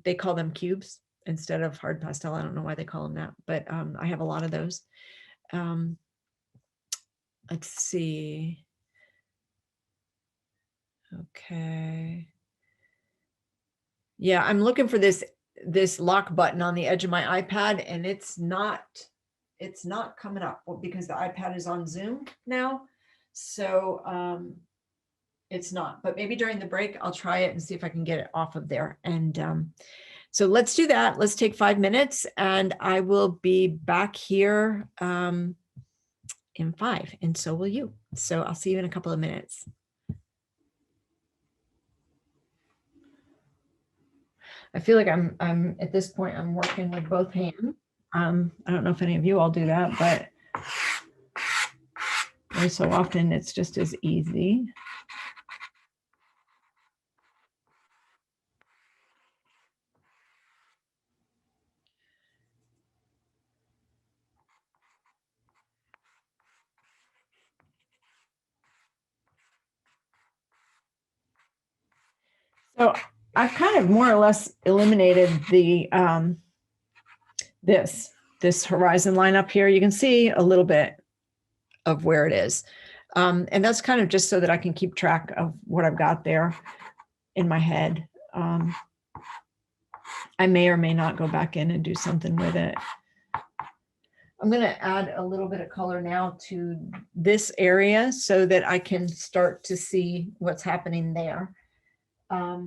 They call them cubes instead of hard pastel. I don't know why they call them that, but I have a lot of those. Let's see. Okay. Yeah, I'm looking for this lock button on the edge of my iPad, and it's not coming up because the iPad is on Zoom now. So it's not, but maybe during the break, I'll try it and see if I can get it off of there. And So let's do that. Let's take 5 minutes and I will be back here in 5, and so will you. So I'll see you in a couple of minutes. I feel like I'm at this point, I'm working with both hands. I don't know if any of you all do that, but every so often it's just as easy. So I've kind of more or less eliminated the this horizon line up here. You can see a little bit of where it is. And that's kind of just so that I can keep track of what I've got there in my head. I may or may not go back in and do something with it. I'm going to add a little bit of color now to this area so that I can start to see what's happening there. I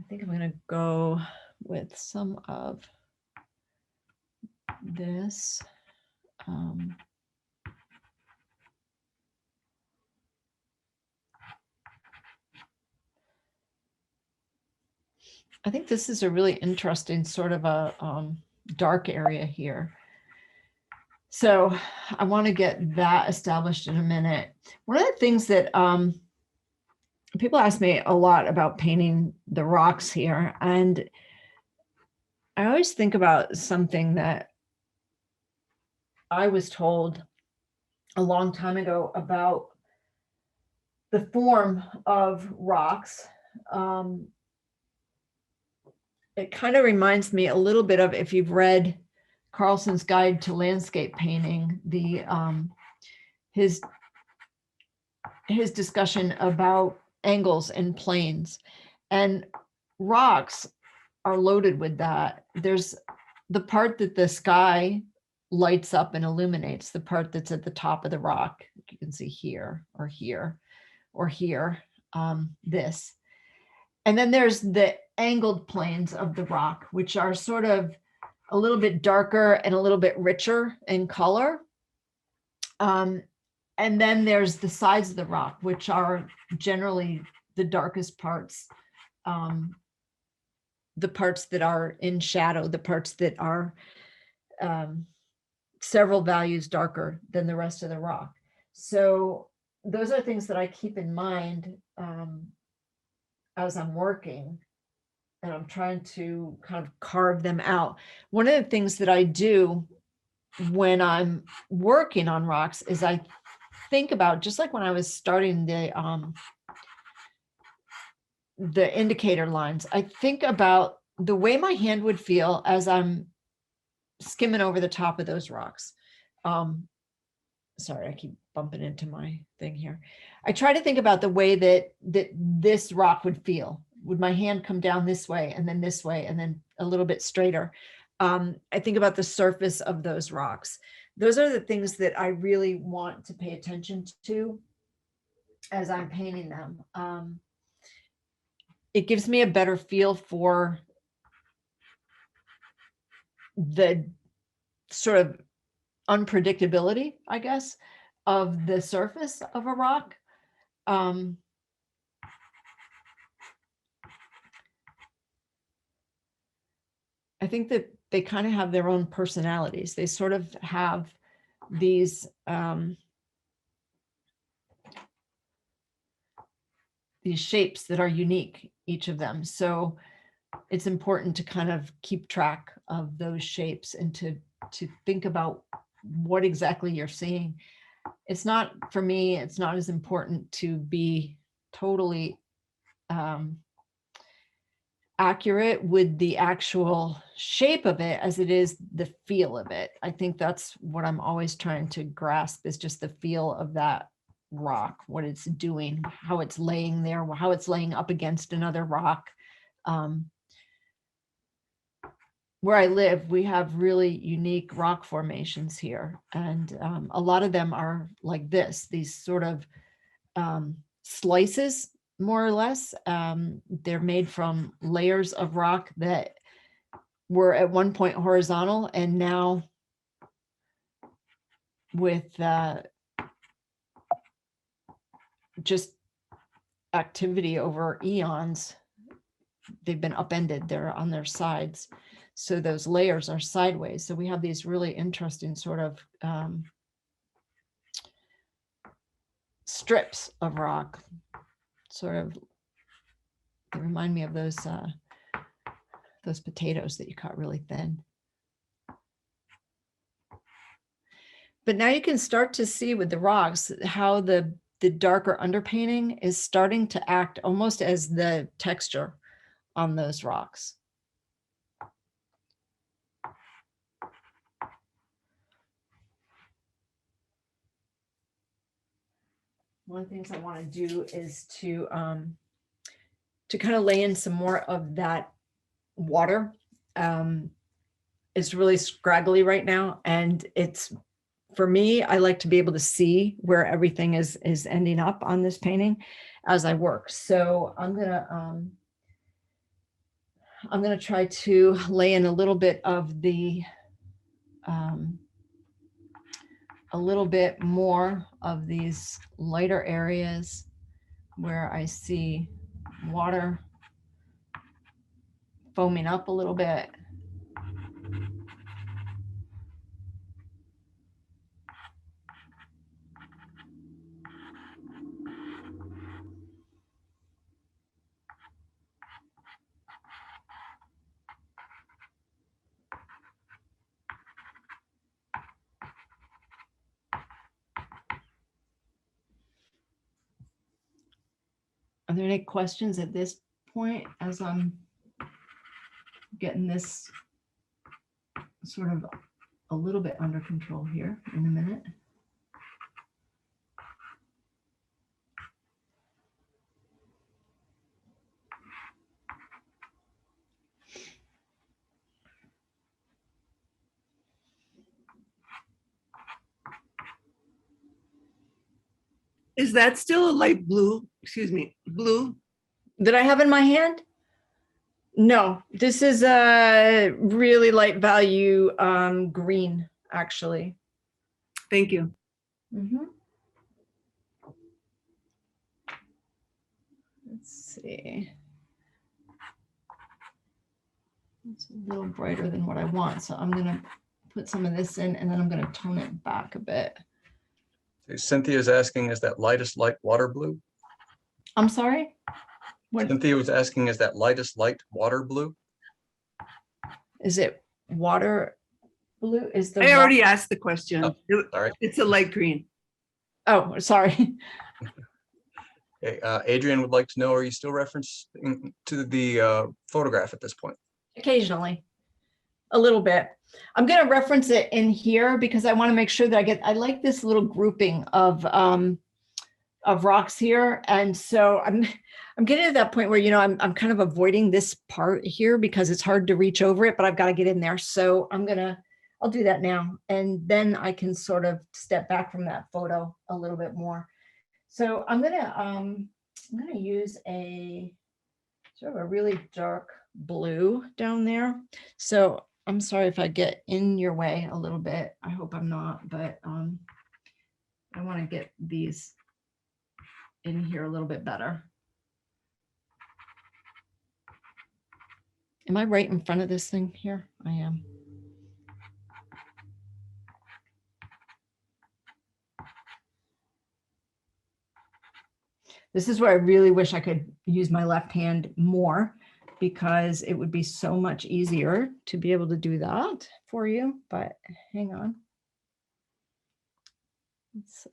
think I'm going to go with some of this. I think this is a really interesting sort of a dark area here. So I want to get that established in a minute. One of the things that people ask me a lot about painting the rocks here, and I always think about something that I was told a long time ago about the form of rocks. It kind of reminds me a little bit of, if you've read Carlson's Guide to Landscape Painting, his discussion about angles and planes, and rocks are loaded with that. There's the part that the sky lights up and illuminates, the part that's at the top of the rock. You can see here or here or here, this. And then there's the angled planes of the rock, which are sort of a little bit darker and a little bit richer in color. And then there's the sides of the rock, which are generally the darkest parts, the parts that are in shadow, the parts that are several values darker than the rest of the rock. So those are things that I keep in mind as I'm working, and I'm trying to kind of carve them out. One of the things that I do when I'm working on rocks is I think about, just like when I was starting the indicator lines, I think about the way my hand would feel as I'm skimming over the top of those rocks. Sorry, I keep bumping into my thing here. I try to think about the way that this rock would feel. Would my hand come down this way and then a little bit straighter? I think about the surface of those rocks. Those are the things that I really want to pay attention to as I'm painting them. It gives me a better feel for the sort of unpredictability, I guess, of the surface of a rock. I think that they kind of have their own personalities. They sort of have these shapes that are unique, each of them. So it's important to kind of keep track of those shapes and to think about what exactly you're seeing. It's not, for me, it's not as important to be totally accurate with the actual shape of it as it is the feel of it. I think that's what I'm always trying to grasp, is just the feel of that rock, what it's doing, how it's laying there, how it's laying up against another rock. Where I live, we have really unique rock formations here. And a lot of them are like this, these sort of slices more or less. They're made from layers of rock that were at one point horizontal, and now with just activity over eons, they've been upended. They're on their sides. So those layers are sideways. So we have these really interesting sort of strips of rock, sort of, they remind me of those potatoes that you cut really thin. But now you can start to see with the rocks how the darker underpainting is starting to act almost as the texture on those rocks. One of the things I want to do is to kind of lay in some more of that water. It's really scraggly right now, and it's, for me, I like to be able to see where everything is ending up on this painting as I work. So I'm gonna try to lay in a little bit of the a little bit more of these lighter areas where I see water foaming up a little bit. Are there any questions at this point as I'm getting this sort of a little bit under control here in a minute? Is that still a light blue? Excuse me, blue? That I have in my hand? No, this is a really light value green, actually. Thank you. Mhm. Let's see. It's a little brighter than what I want, so I'm gonna put some of this in, and then I'm gonna tone it back a bit. Cynthia's asking, is that lightest light water blue? I'm sorry? What Cynthia was asking, is that lightest light water blue? is it? Water blue is the I already asked the question. Oh, sorry. It's a light green. Oh, sorry. Okay, Adrian would like to know, are you still referencing to the photograph at this point? Occasionally, a little bit. I'm going to reference it in here because I want to make sure that I like this little grouping of rocks here. And so I'm getting to that point where, you know, I'm kind of avoiding this part here because it's hard to reach over it, but I've got to get in there. So I'll do that now. And then I can sort of step back from that photo a little bit more. So I'm going to use a sort of a really dark blue down there. So I'm sorry if I get in your way a little bit. I hope I'm not, but I want to get these in here a little bit better. Am I right in front of this thing here? I am. This is where I really wish I could use my left hand more, because it would be so much easier to be able to do that for you, but hang on. Let's,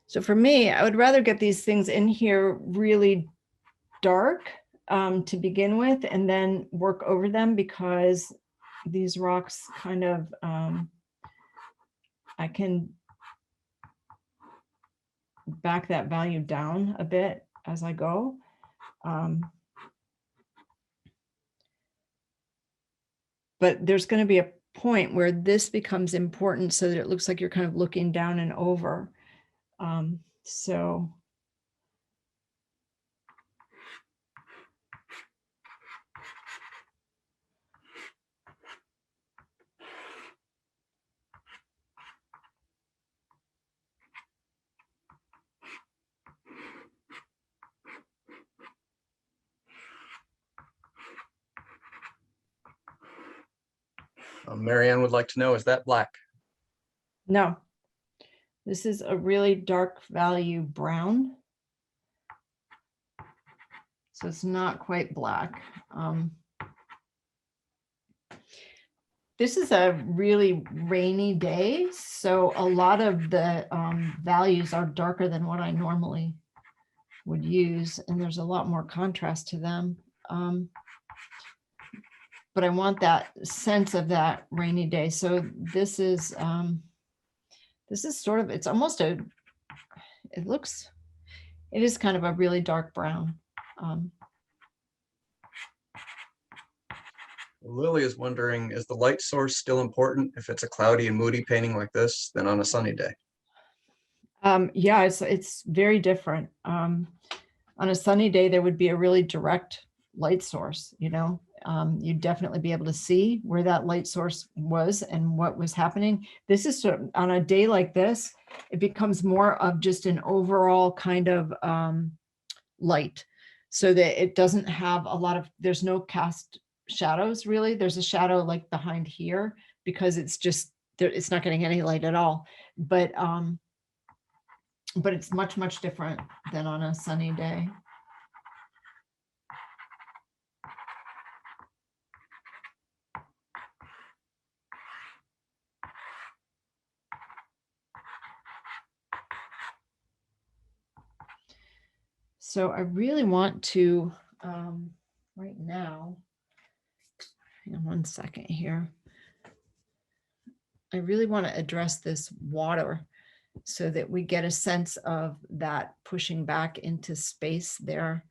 so for me, I would rather get these things in here really dark to begin with, and then work over them, because these rocks kind of, I can back that value down a bit as I go. But there's going to be a point where this becomes important so that it looks like you're kind of looking down and over. So Marianne would like to know, is that black? no, this is a really dark value brown. So it's not quite black. This is a really rainy day, so a lot of the values are darker than what I normally would use, and there's a lot more contrast to them. But I want that sense of that rainy day. So this is sort of, it's almost it is kind of a really dark brown. Lily is wondering, is the light source still important if it's a cloudy and moody painting like this than on a sunny day? Yeah, it's very different. On a sunny day, there would be a really direct light source, you know. You'd definitely be able to see where that light source was and what was happening. This is sort of, on a day like this, it becomes more of just an overall kind of light, so that it doesn't have a lot of, there's no cast shadows really. There's a shadow like behind here because it's just there, it's not getting any light at all. But it's much, much different than on a sunny day. So I really want to, right now, hang on one second here. I really want to address this water so that we get a sense of that pushing back into space there.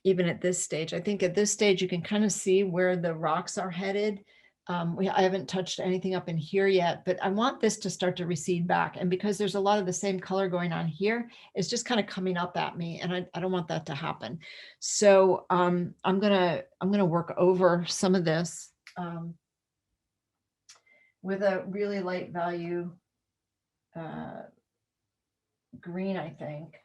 Even at this stage, I think at this stage, you can kind of see where the rocks are headed. I haven't touched anything up in here yet, but I want this to start to recede back. And because there's a lot of the same color going on here, it's just kind of coming up at me, and I don't want that to happen. So I'm gonna work over some of this with a really light value green, I think.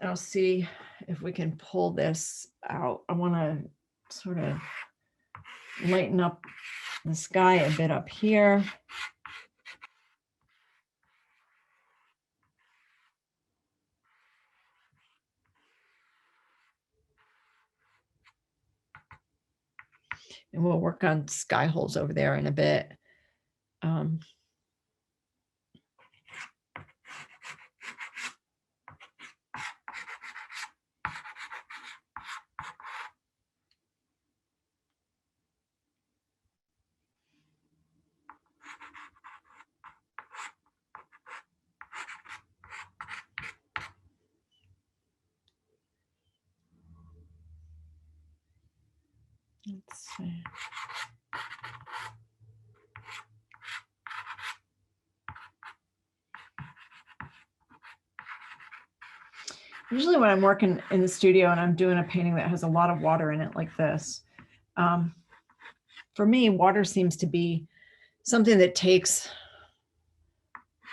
And I'll see if we can pull this out. I want to sort of lighten up the sky a bit up here. And we'll work on sky holes over there in a bit. Let's see. Usually when I'm working in the studio and I'm doing a painting that has a lot of water in it like this, for me, water seems to be something that takes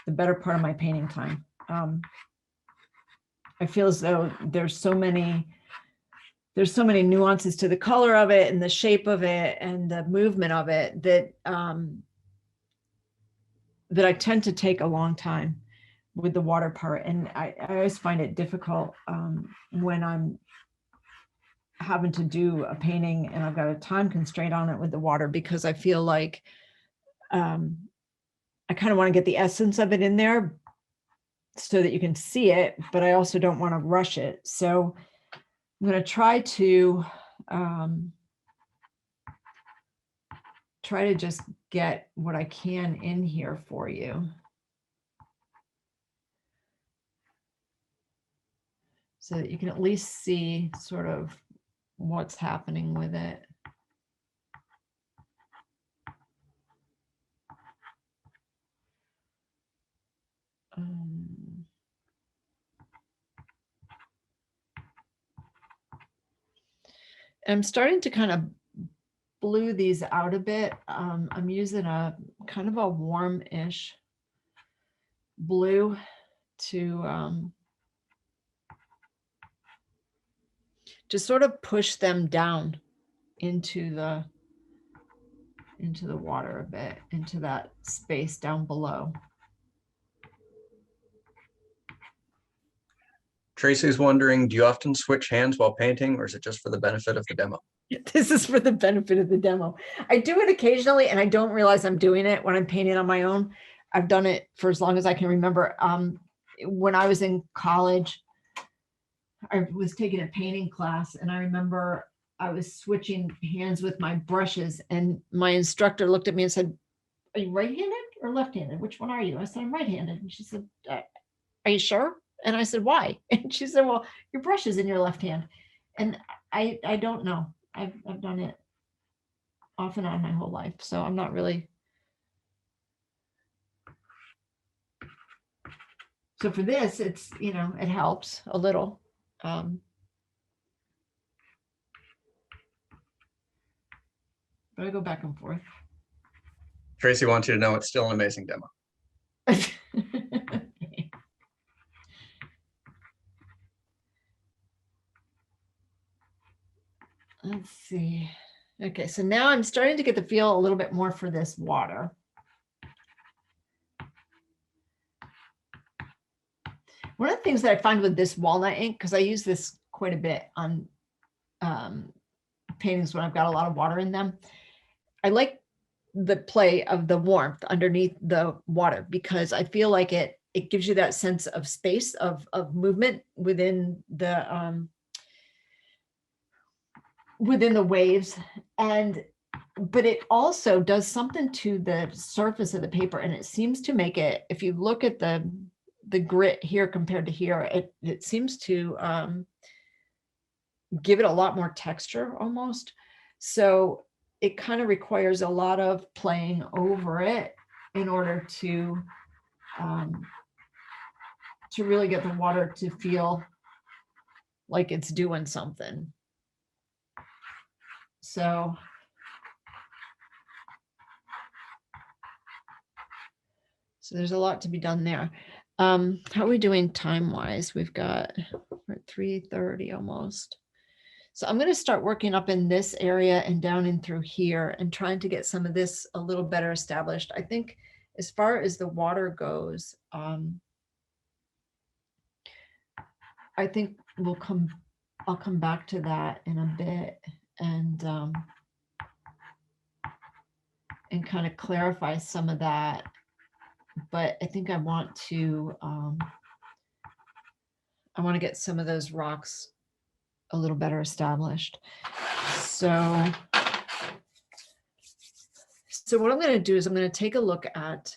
the better part of my painting time. I feel as though there's so many nuances to the color of it and the shape of it and the movement of it that that I tend to take a long time with the water part. And I always find it difficult when I'm having to do a painting and I've got a time constraint on it with the water, because I feel like I kind of want to get the essence of it in there so that you can see it, but I also don't want to rush it. So I'm going to try to just get what I can in here for you. so that you can at least see sort of what's happening with it. I'm starting to kind of blue these out a bit. I'm using a kind of a warm-ish blue to sort of push them down into the water a bit, into that space down below. Tracy's wondering, do you often switch hands while painting, or is it just for the benefit of the demo? This is for the benefit of the demo. I do it occasionally and I don't realize I'm doing it when I'm painting on my own. I've done it for as long as I can remember. When I was in college, I was taking a painting class and I remember I was switching hands with my brushes and my instructor looked at me and said, "Are you right-handed or left-handed? Which one are you?" I said, "I'm right-handed." And she said, "Are you sure?" And I said, "Why?" And she said, "Well, your brush is in your left hand." And I don't know. I've done it off and on my whole life, so I'm not really. So for this, it's, you know, it helps a little. But I go back and forth. Tracy wants you to know it's still an amazing demo. Let's see. Okay, so now I'm starting to get the feel a little bit more for this water. One of the things that I find with this walnut ink, because I use this quite a bit on paintings when I've got a lot of water in them, I like the play of the warmth underneath the water because I feel like it gives you that sense of space of movement within the waves, but it also does something to the surface of the paper, and it seems to make it, if you look at the grit here compared to here, it seems to give it a lot more texture almost. So it kind of requires a lot of playing over it in order to really get the water to feel like it's doing something. So there's a lot to be done there. How are we doing time-wise? We're at 3:30 almost. So I'm going to start working up in this area and down in through here and trying to get some of this a little better established. I think as far as the water goes, I think I'll come back to that in a bit and kind of clarify some of that. But I think I want to get some of those rocks a little better established. So what I'm going to do is I'm going to take a look at,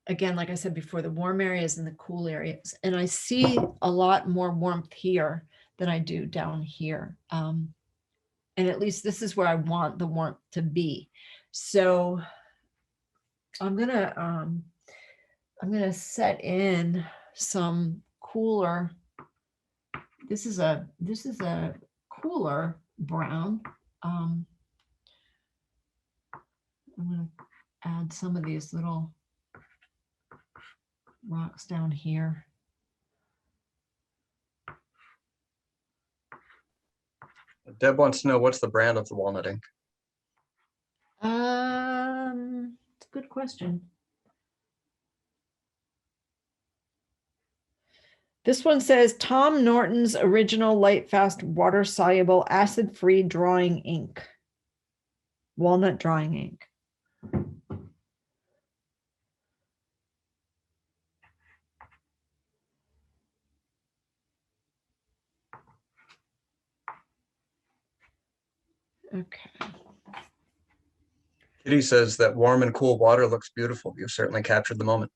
again, like I said before, the warm areas and the cool areas. And I see a lot more warmth here than I do down here. And at least this is where I want the warmth to be. So I'm gonna set in some cooler. This is a cooler brown. I'm gonna add some of these little rocks down here. Deb wants to know, what's the brand of the walnut ink? It's a good question. This one says Tom Norton's original light fast water soluble acid free drawing ink. Walnut drawing ink. Okay. Kitty says that warm and cool water looks beautiful. You certainly captured the moment.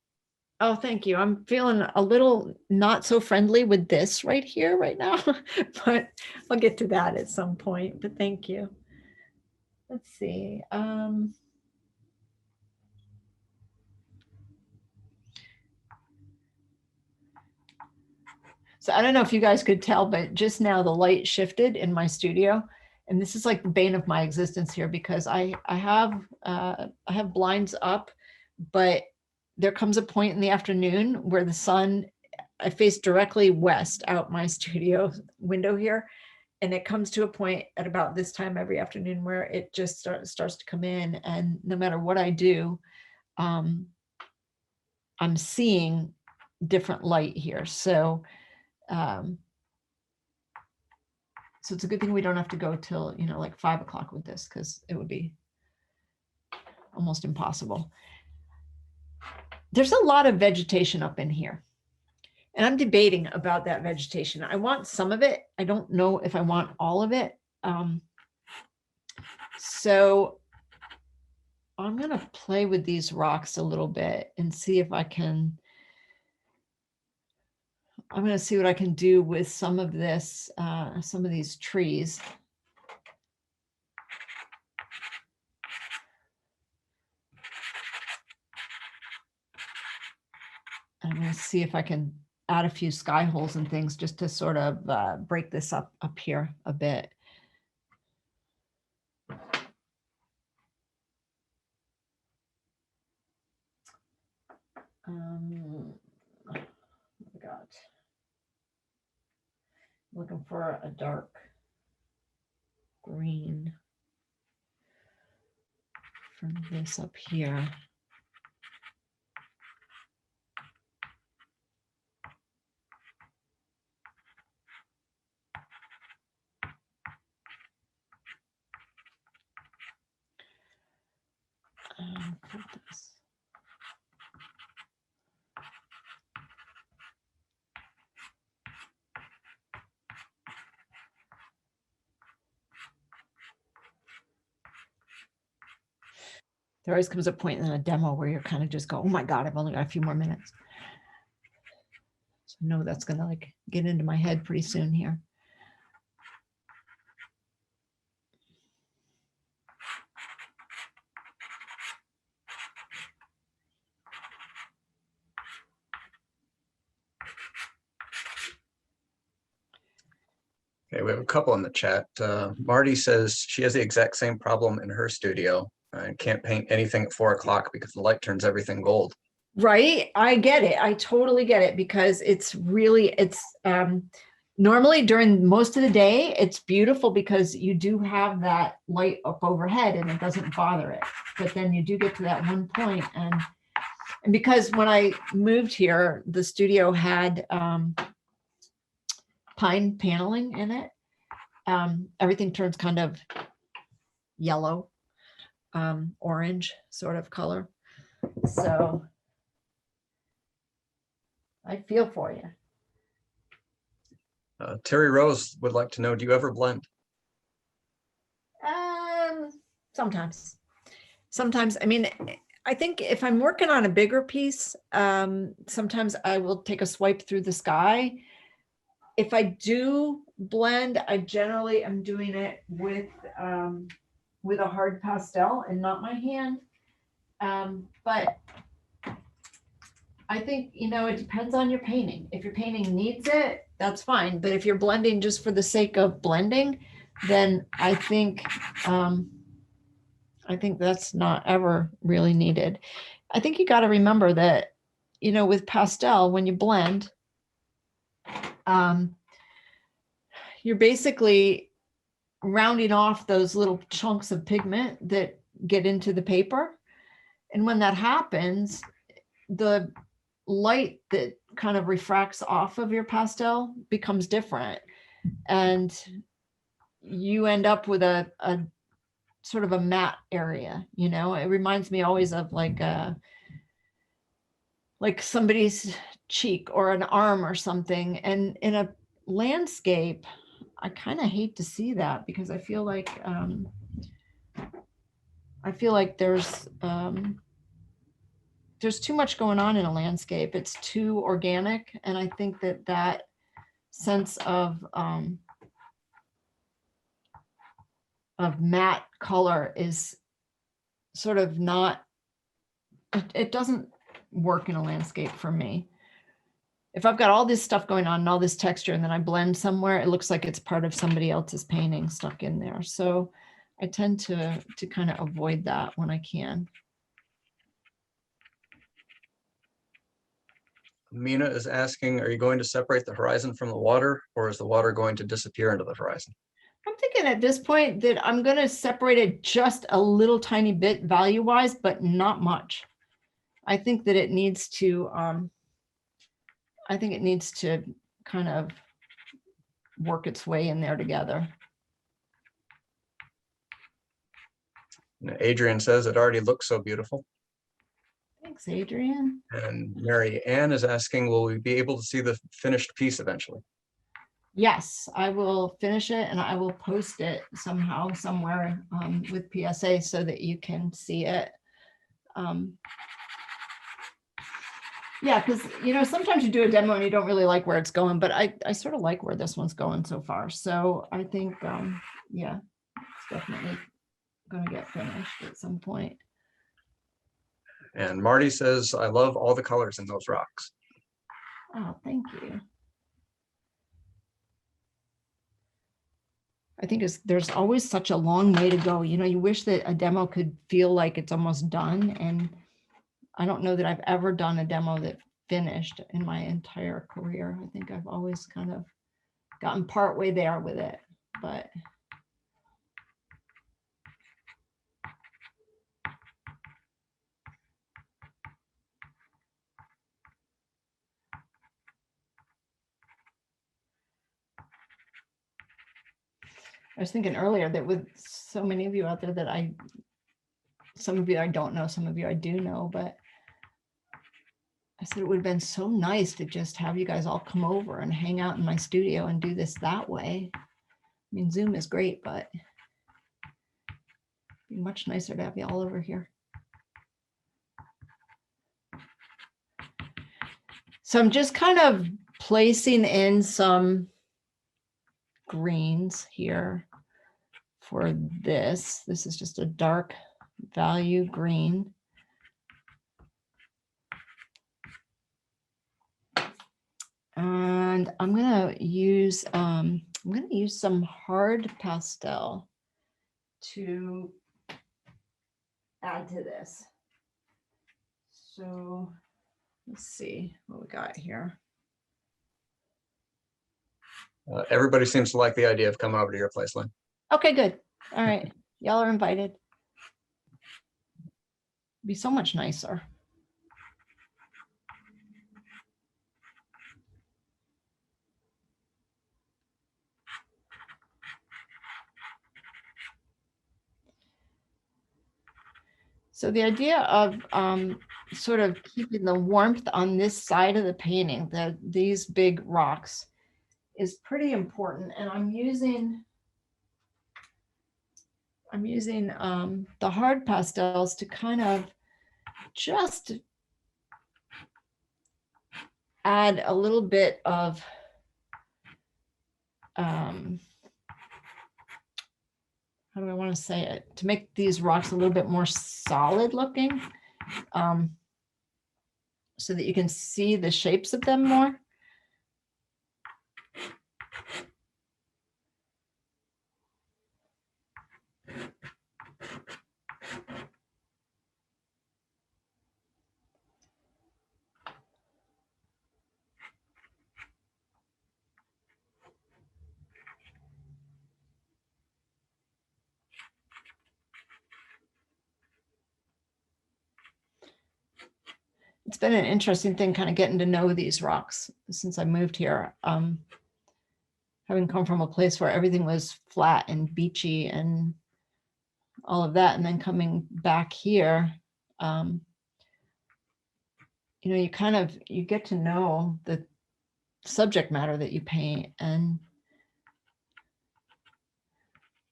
Oh, thank you. I'm feeling a little not so friendly with this right here, right now, but I'll get to that at some point, but thank you. Let's see. So I don't know if you guys could tell, but just now the light shifted in my studio. And this is like the bane of my existence here because I have blinds up, but there comes a point in the afternoon where the sun, I face directly west out my studio window here. And it comes to a point at about this time every afternoon where it just starts to come in. And no matter what I do, I'm seeing different light here. So so it's a good thing we don't have to go till, you know, like 5 o'clock with this because it would be almost impossible. There's a lot of vegetation up in here. And I'm debating about that vegetation. I want some of it. I don't know if I want all of it. So I'm going to play with these rocks a little bit and see if I can. I'm going to see what I can do with some of this, some of these trees. I'm going to see if I can add a few sky holes and things just to sort of break this up here a bit. What have I got? Looking for a dark green from this up here. Put this. There always comes a point in a demo where you're kind of just go, oh my God, I've only got a few more minutes. So no, that's gonna like get into my head pretty soon here. Okay, we have a couple in the chat. Marty says she has the exact same problem in her studio and can't paint anything at 4 o'clock because the light turns everything gold. Right. I get it. I totally get it because it's really, normally during most of the day, it's beautiful because you do have that light up overhead and it doesn't bother it. But then you do get to that one point and because when I moved here, the studio had pine paneling in it. Everything turns kind of yellow, orange sort of color. So I feel for you. Terry Rose would like to know, do you ever blend? Sometimes, I mean, I think if I'm working on a bigger piece, sometimes I will take a swipe through the sky. If I do blend, I generally am doing it with a hard pastel and not my hand. But I think, you know, it depends on your painting. If your painting needs it, that's fine. But if you're blending just for the sake of blending, then I think that's not ever really needed. I think you got to remember that, you know, with pastel, when you blend, you're basically rounding off those little chunks of pigment that get into the paper. And when that happens, the light that kind of refracts off of your pastel becomes different. And you end up with a sort of a matte area, you know. It reminds me always of like somebody's cheek or an arm or something. And in a landscape, I kind of hate to see that because I feel like there's there's too much going on in a landscape. It's too organic. And I think that that sense of matte color is sort of not, it doesn't work in a landscape for me. If I've got all this stuff going on and all this texture and then I blend somewhere, it looks like it's part of somebody else's painting stuck in there. So I tend to kind of avoid that when I can. Mina is asking, are you going to separate the horizon from the water, or is the water going to disappear into the horizon? I'm thinking at this point that I'm going to separate it just a little tiny bit value-wise, but not much. I think that it needs to, I think it needs to kind of work its way in there together. Adrian says it already looks so beautiful. Thanks, Adrian. And Mary Ann is asking, will we be able to see the finished piece eventually? Yes, I will finish it and I will post it somehow, somewhere with PSA so that you can see it. Yeah, because, you know, sometimes you do a demo and you don't really like where it's going, but I sort of like where this one's going so far. So I think, yeah, it's definitely going to get finished at some point. And Marty says, I love all the colors in those rocks. Oh, thank you. I think there's always such a long way to go. You know, you wish that a demo could feel like it's almost done. And I don't know that I've ever done a demo that finished in my entire career. I think I've always kind of gotten part way there with it, but. I was thinking earlier that with so many of you out there that some of you I don't know, some of you I do know, but I said it would have been so nice to just have you guys all come over and hang out in my studio and do this that way. I mean, Zoom is great, but it'd be much nicer to have you all over here. So I'm just kind of placing in some greens here for this. This is just a dark value green. And I'm gonna use some hard pastel to add to this. So let's see what we got here. Everybody seems to like the idea of coming over to your place, Lynn. Okay, good. All right, y'all are invited. Be so much nicer. So the idea of sort of keeping the warmth on this side of the painting, these big rocks, is pretty important. And I'm using the hard pastels to kind of just add a little bit of how do I want to say it, to make these rocks a little bit more solid looking, so that you can see the shapes of them more. It's been an interesting thing kind of getting to know these rocks since I moved here. Having come from a place where everything was flat and beachy and all of that, and then coming back here, you know, you get to know the subject matter that you paint. And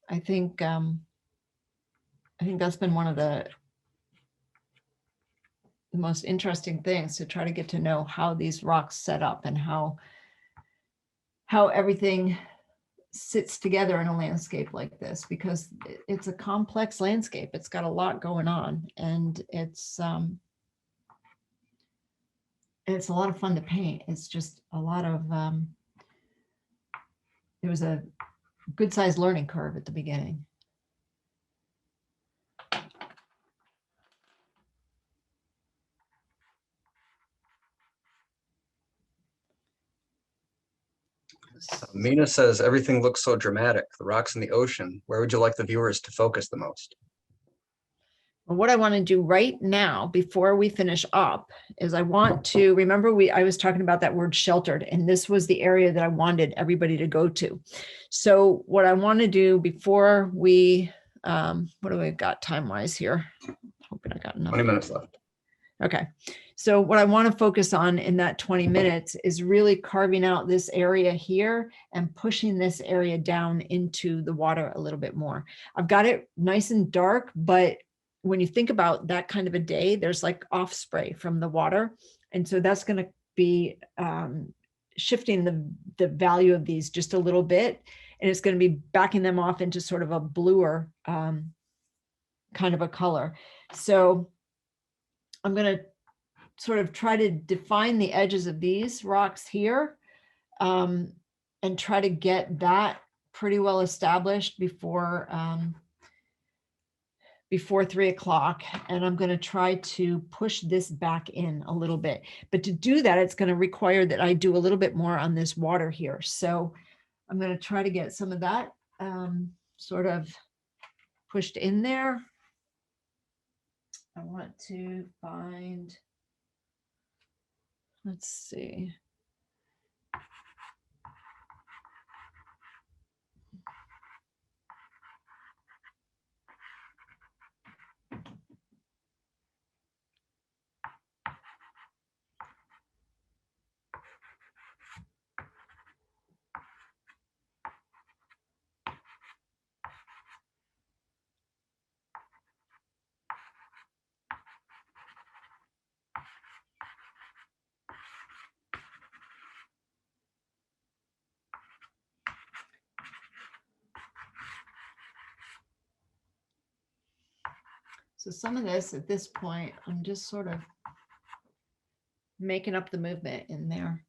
I think that's been one of the the most interesting things to try to get to know how these rocks set up and how everything sits together in a landscape like this, because it's a complex landscape. It's got a lot going on, and it's a lot of fun to paint. It's just a lot of it was a good sized learning curve at the beginning. Mina says, everything looks so dramatic, the rocks in the ocean. Where would you like the viewers to focus the most? What I want to do right now before we finish up is I want to remember I was talking about that word sheltered, and this was the area that I wanted everybody to go to. So what I want to do before we, what do we got time wise here? Hoping I got enough. 20 minutes left. Okay. So what I want to focus on in that 20 minutes is really carving out this area here and pushing this area down into the water a little bit more. I've got it nice and dark, but when you think about that kind of a day, there's like off spray from the water. And so that's going to be shifting the value of these just a little bit. And it's going to be backing them off into sort of a bluer kind of a color. So I'm going to sort of try to define the edges of these rocks here and try to get that pretty well established before 3 o'clock. And I'm going to try to push this back in a little bit. But to do that, it's going to require that I do a little bit more on this water here. So I'm going to try to get some of that sort of pushed in there. I want to find, let's see. So some of this at this point, I'm just sort of making up the movement in there.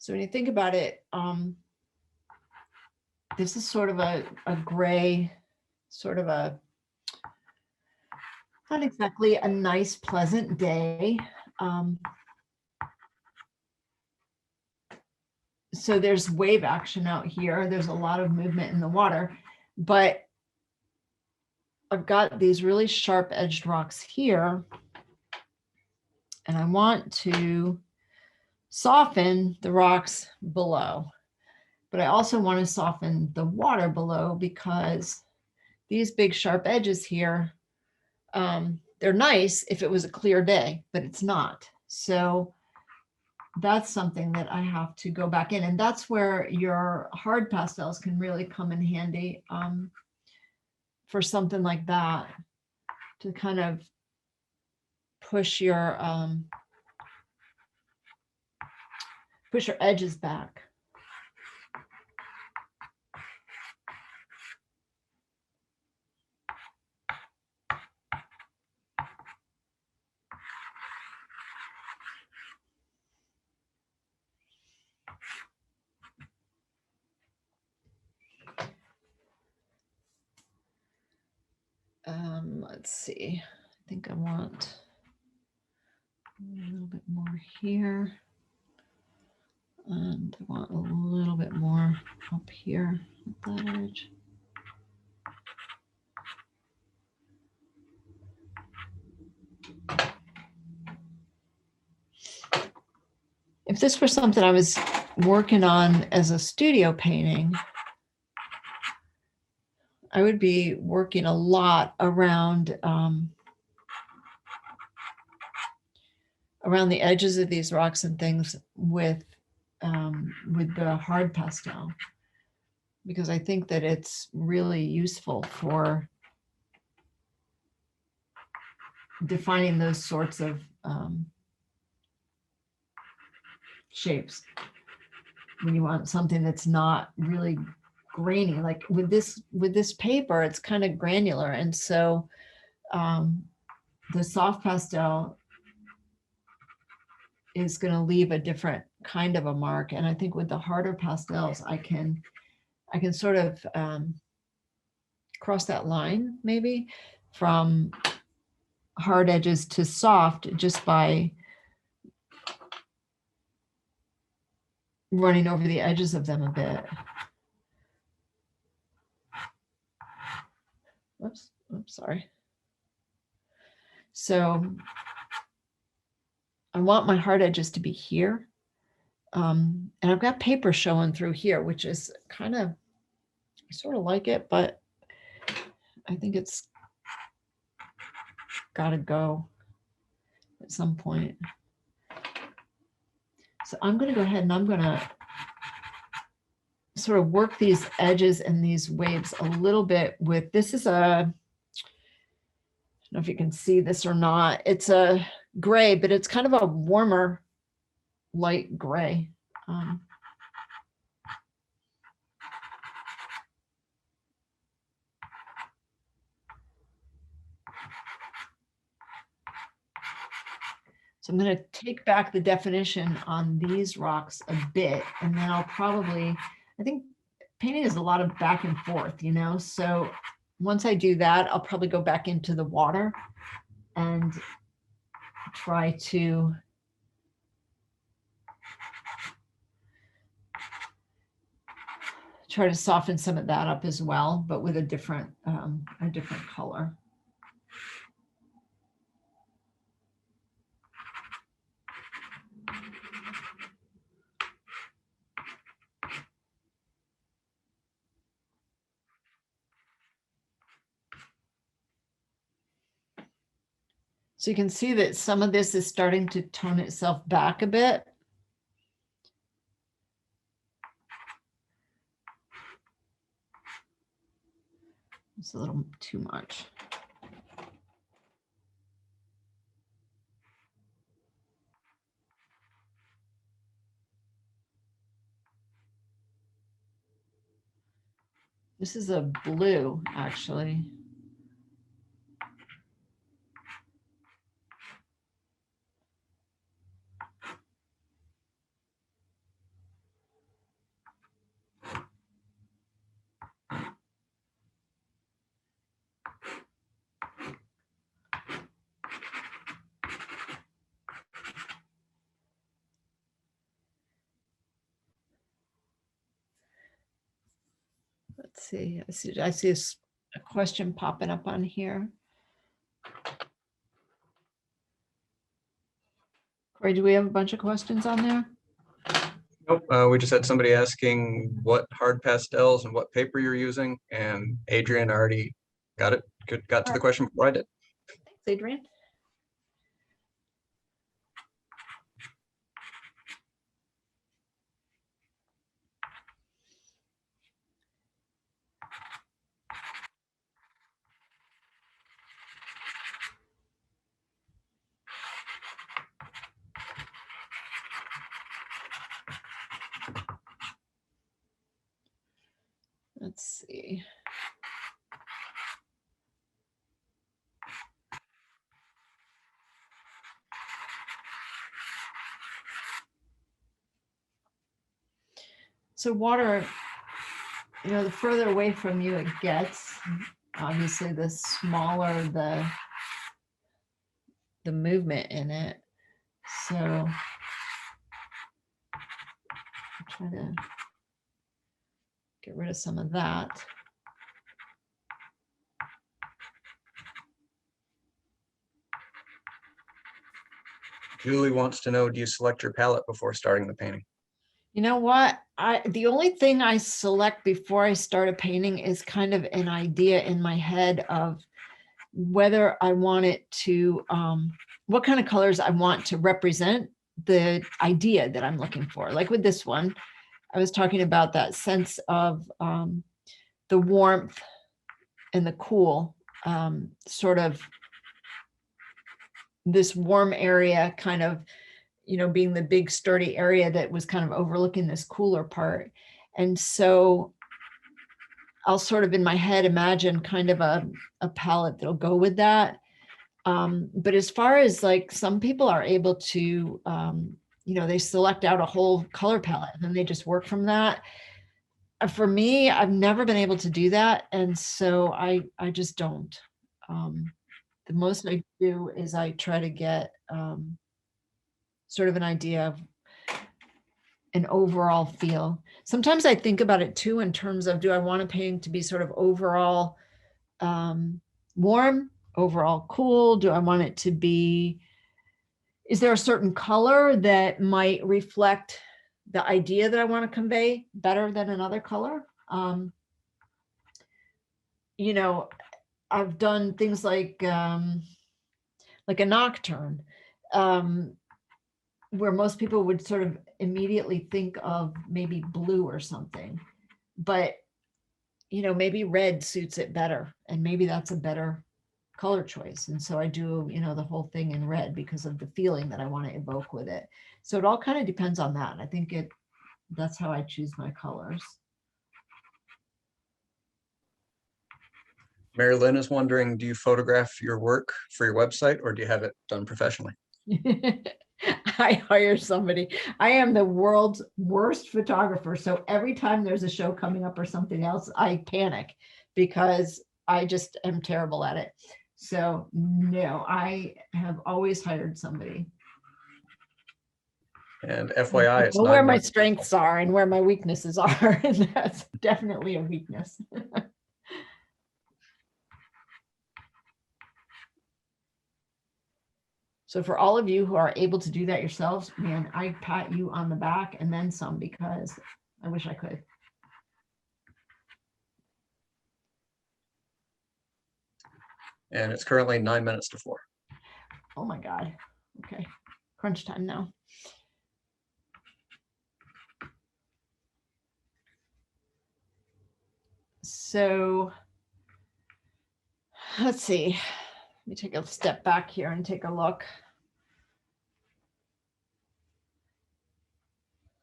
So when you think about it, this is sort of a gray, sort of not exactly a nice, pleasant day. So there's wave action out here. There's a lot of movement in the water, but I've got these really sharp edged rocks here, and I want to soften the rocks below, but I also want to soften the water below, because these big sharp edges here, they're nice if it was a clear day, but it's not. So that's something that I have to go back in, and that's where your hard pastels can really come in handy for something like that, to kind of push your edges back. Let's see, I think I want A little bit more here. And I want a little bit more up here at that edge. If this were something I was working on as a studio painting, I would be working a lot around around the edges of these rocks and things with the hard pastel, because I think that it's really useful for defining those sorts of shapes when you want something that's not really grainy. Like with this paper, it's kind of granular, and so the soft pastel is going to leave a different kind of a mark. And I think with the harder pastels, I can sort of cross that line maybe from hard edges to soft just by running over the edges of them a bit. Whoops, oops, sorry. So I want my hard edges to be here. And I've got paper showing through here, which is kind of, I sort of like it, but I think it's got to go at some point. So I'm going to go ahead and I'm going to sort of work these edges and these waves a little bit with, this is a, I don't know if you can see this or not. It's a gray, but it's kind of a warmer light gray. So I'm going to take back the definition on these rocks a bit, and then I'll probably, I think painting is a lot of back and forth, you know, so once I do that, I'll probably go back into the water and try to soften some of that up as well, but with a different color. So you can see that some of this is starting to tone itself back a bit. It's a little too much. This is a blue, actually. Let's see. I see a question popping up on here. Corey, do we have a bunch of questions on there? Nope, we just had somebody asking what hard pastels and what paper you're using, and Adrian already got to the question before I did. Thanks, Adrian. Let's see. So water, you know, the further away from you it gets, obviously the smaller the movement in it. So I'll try to get rid of some of that. Julie wants to know, do you select your palette before starting the painting? You know what? The only thing I select before I start a painting is kind of an idea in my head of whether I want it to, what kind of colors I want to represent the idea that I'm looking for. Like with this one, I was talking about that sense of the warmth and the cool, sort of this warm area kind of, you know, being the big sturdy area that was kind of overlooking this cooler part. And so I'll sort of in my head imagine kind of a palette that'll go with that. But as far as like some people are able to, you know, they select out a whole color palette and then they just work from that. For me, I've never been able to do that. And so I just don't. The most I do is I try to get sort of an idea of an overall feel. Sometimes I think about it too in terms of, do I want a painting to be sort of overall warm, overall cool? Do I want it to be, is there a certain color that might reflect the idea that I want to convey better than another color? You know, I've done things like a nocturne, where most people would sort of immediately think of maybe blue or something, but you know, maybe red suits it better, and maybe that's a better color choice. And so I do, you know, the whole thing in red because of the feeling that I want to evoke with it. So it all kind of depends on that. I think that's how I choose my colors. Mary Lynn is wondering, do you photograph your work for your website or do you have it done professionally? I hire somebody. I am the world's worst photographer. So every time there's a show coming up or something else, I panic because I just am terrible at it. So no, I have always hired somebody. And FYI, it's Well, where 9 my months. strengths are and where my weaknesses are. And that's definitely a weakness. So for all of you who are able to do that yourselves, man, I pat you on the back and then some, because I wish I could. And it's currently 9 minutes to 4. Oh my God. Okay. Crunch time now. So let's see. Let me take a step back here and take a look.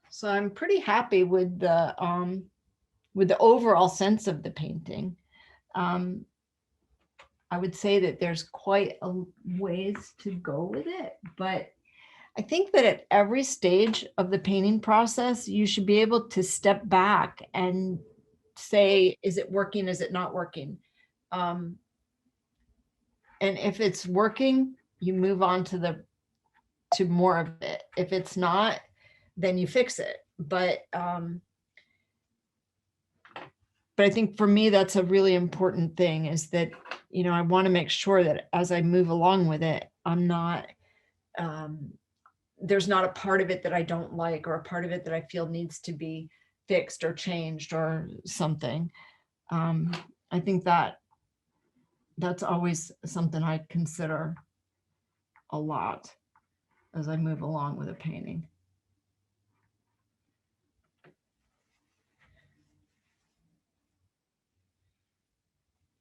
So I'm pretty happy with the overall sense of the painting. I would say that there's quite a ways to go with it, but I think that at every stage of the painting process, you should be able to step back and say, is it working? Is it not working? And if it's working, you move on to more of it. If it's not, then you fix it. But I think for me, that's a really important thing, is that, you know, I want to make sure that as I move along with it, I'm not, there's not a part of it that I don't like, or a part of it that I feel needs to be fixed or changed or something. I think that's always something I consider a lot as I move along with a painting.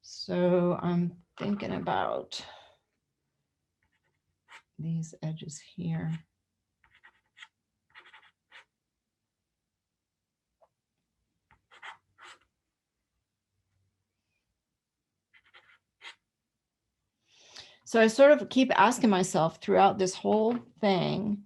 So I'm thinking about these edges here. So I sort of keep asking myself throughout this whole thing,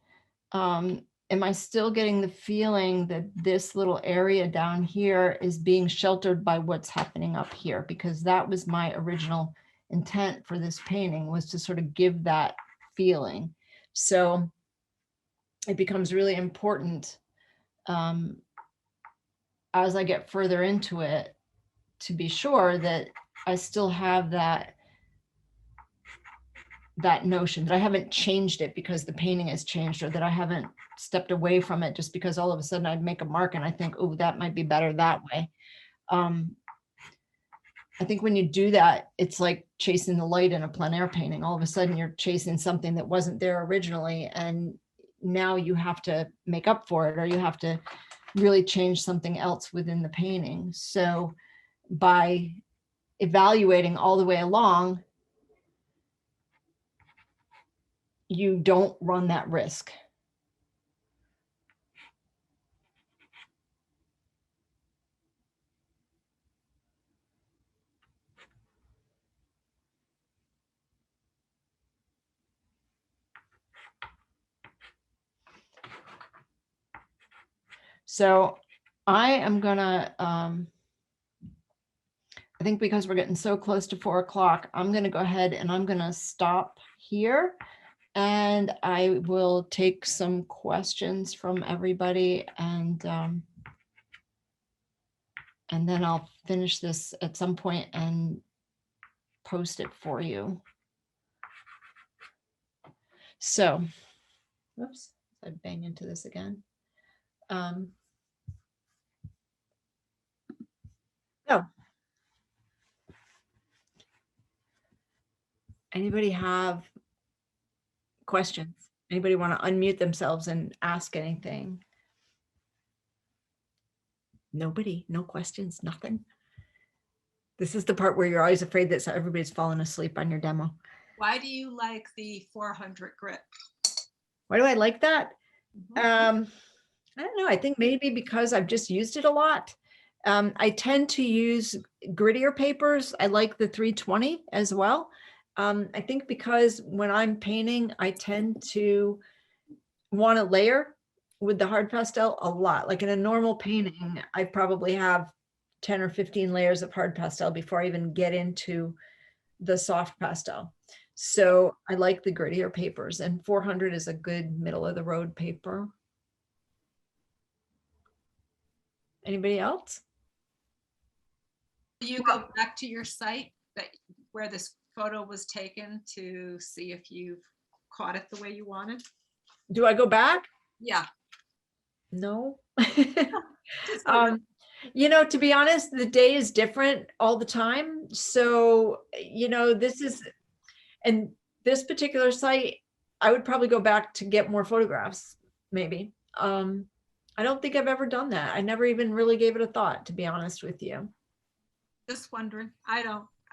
am I still getting the feeling that this little area down here is being sheltered by what's happening up here? Because that was my original intent for this painting, was to sort of give that feeling. So it becomes really important as I get further into it to be sure that I still have that notion, that I haven't changed it because the painting has changed, or that I haven't stepped away from it just because all of a sudden I'd make a mark and I think, oh, that might be better that way. I think when you do that, it's like chasing the light in a plein air painting. All of a sudden you're chasing something that wasn't there originally, and now you have to make up for it, or you have to really change something else within the painting. So by evaluating all the way along, you don't run that risk. So I am gonna, I think because we're getting so close to 4 o'clock, I'm gonna go ahead and I'm gonna stop here. And I will take some questions from everybody, and then I'll finish this at some point and post it for you. So, whoops, I bang into this again. Oh. Anybody have questions? Anybody want to unmute themselves and ask anything? Nobody, no questions, nothing. This is the part where you're always afraid that everybody's fallen asleep on your demo. Why do you like the 400 grit? Why do I like that? Mhm. I don't know. I think maybe because I've just used it a lot. I tend to use grittier papers. I like the 320 as well. I think because when I'm painting, I tend to want to layer with the hard pastel a lot. Like in a normal painting, I probably have 10 or 15 layers of hard pastel before I even get into the soft pastel. So I like the grittier papers, and 400 is a good middle of the road paper. Anybody else? Do you go back to your site where this photo was taken to see if you've caught it the way you wanted? Do I go back? Yeah. No. Just wondering. You know, to be honest, the day is different all the time. So, you know, and this particular site, I would probably go back to get more photographs, maybe. I don't think I've ever done that. I never even really gave it a thought, to be honest with you. Just wondering. I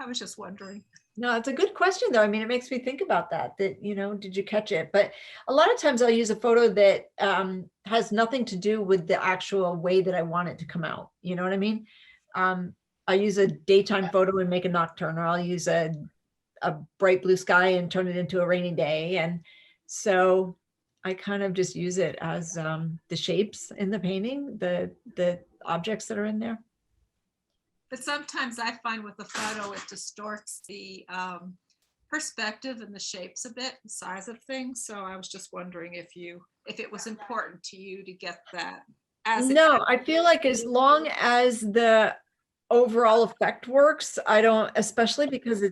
was just wondering. No, it's a good question though. I mean, it makes me think about that, you know, did you catch it? But a lot of times I'll use a photo that has nothing to do with the actual way that I want it to come out. You know what I mean? I'll use a daytime photo and make a nocturne, or I'll use a bright blue sky and turn it into a rainy day. And so I kind of just use it as the shapes in the painting, the objects that are in there. But sometimes I find with the photo, it distorts the perspective and the shapes a bit, the size of things. So I was just wondering if it was important to you to get that. No, I feel like as long as the overall effect works, I don't, especially because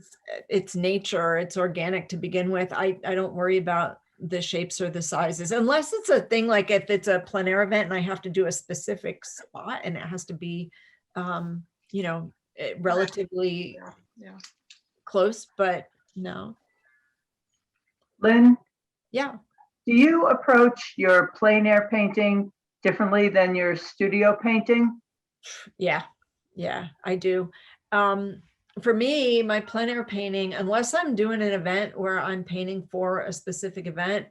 it's nature, it's organic to begin with. I don't worry about the shapes or the sizes, unless it's a thing like if it's a plein air event and I have to do a specific spot and it has to be, you know, relatively close, but no. Lynn, Yeah. do you approach your plein air painting differently than your studio painting? Yeah, I do. For me, my plein air painting, unless I'm doing an event where I'm painting for a specific event,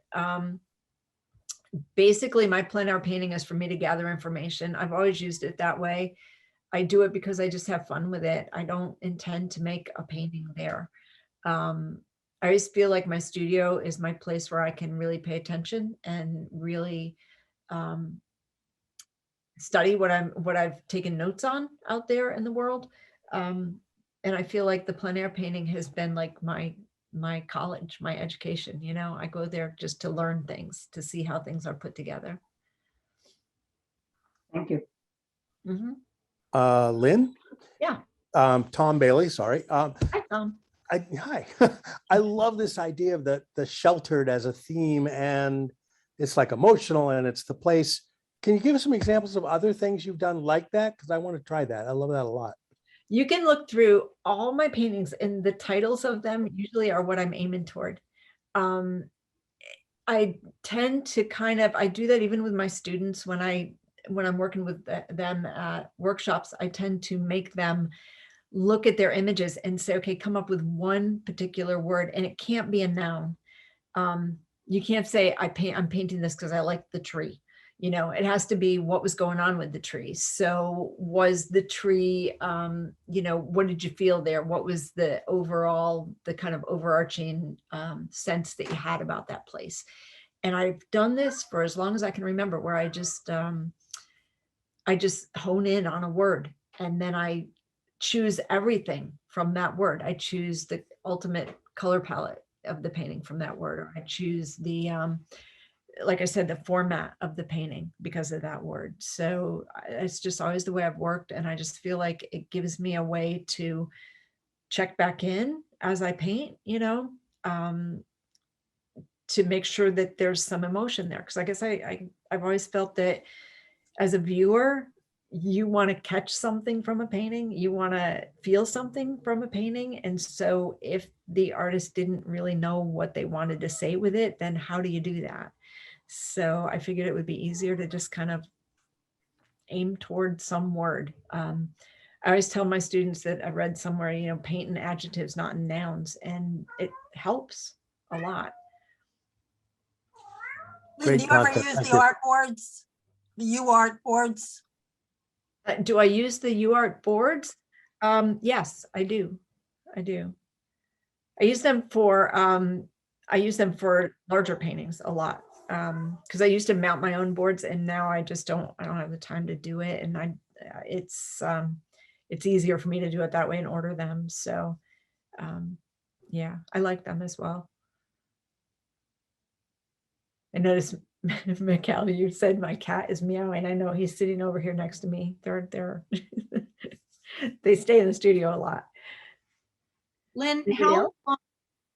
basically my plein air painting is for me to gather information. I've always used it that way. I do it because I just have fun with it. I don't intend to make a painting there. I always feel like my studio is my place where I can really pay attention and really study what I've taken notes on out there in the world. And I feel like the plein air painting has been like my my college, my education. You know, I go there just to learn things, to see how things are put together. Thank you. Mhm. Lynn? Yeah. Tom Bailey, sorry. Hi, Tom. Hi. I love this idea of the sheltered as a theme, and it's like emotional and it's the place. Can you give us some examples of other things you've done like that? Because I want to try that. I love that a lot. You can look through all my paintings, and the titles of them usually are what I'm aiming toward. I tend to I do that even with my students when I'm working with them at workshops. I tend to make them look at their images and say, okay, come up with one particular word, and it can't be a noun. You can't say I'm painting this because I like the tree. You know, it has to be what was going on with the tree. So was the tree, you know, what did you feel there? What was the kind of overarching sense that you had about that place? And I've done this for as long as I can remember, where I just hone in on a word, and then I choose everything from that word. I choose the ultimate color palette of the painting from that word, or I choose the like I said, the format of the painting because of that word. So it's just always the way I've worked. And I just feel like it gives me a way to check back in as I paint, you know, to make sure that there's some emotion there. Cause I guess I've always felt that as a viewer, you want to catch something from a painting, you want to feel something from a painting. And so if the artist didn't really know what they wanted to say with it, then how do you do that? So I figured it would be easier to just kind of aim toward some word. I always tell my students that I read somewhere, you know, paint in adjectives, not in nouns, and it helps a lot. Lynn, do Great you ever concept. use Thank the you. art boards, the UArt boards? Do I use the UArt boards? Yes, I do. I do. I use them for larger paintings a lot. Because I used to mount my own boards, and now I don't have the time to do it. And it's easier for me to do it that way and order them. So yeah, I like them as well. I noticed, Mikhail, you said my cat is meowing. I know he's sitting over here next to me. They're they stay in the studio a lot. Lynn, Anybody else?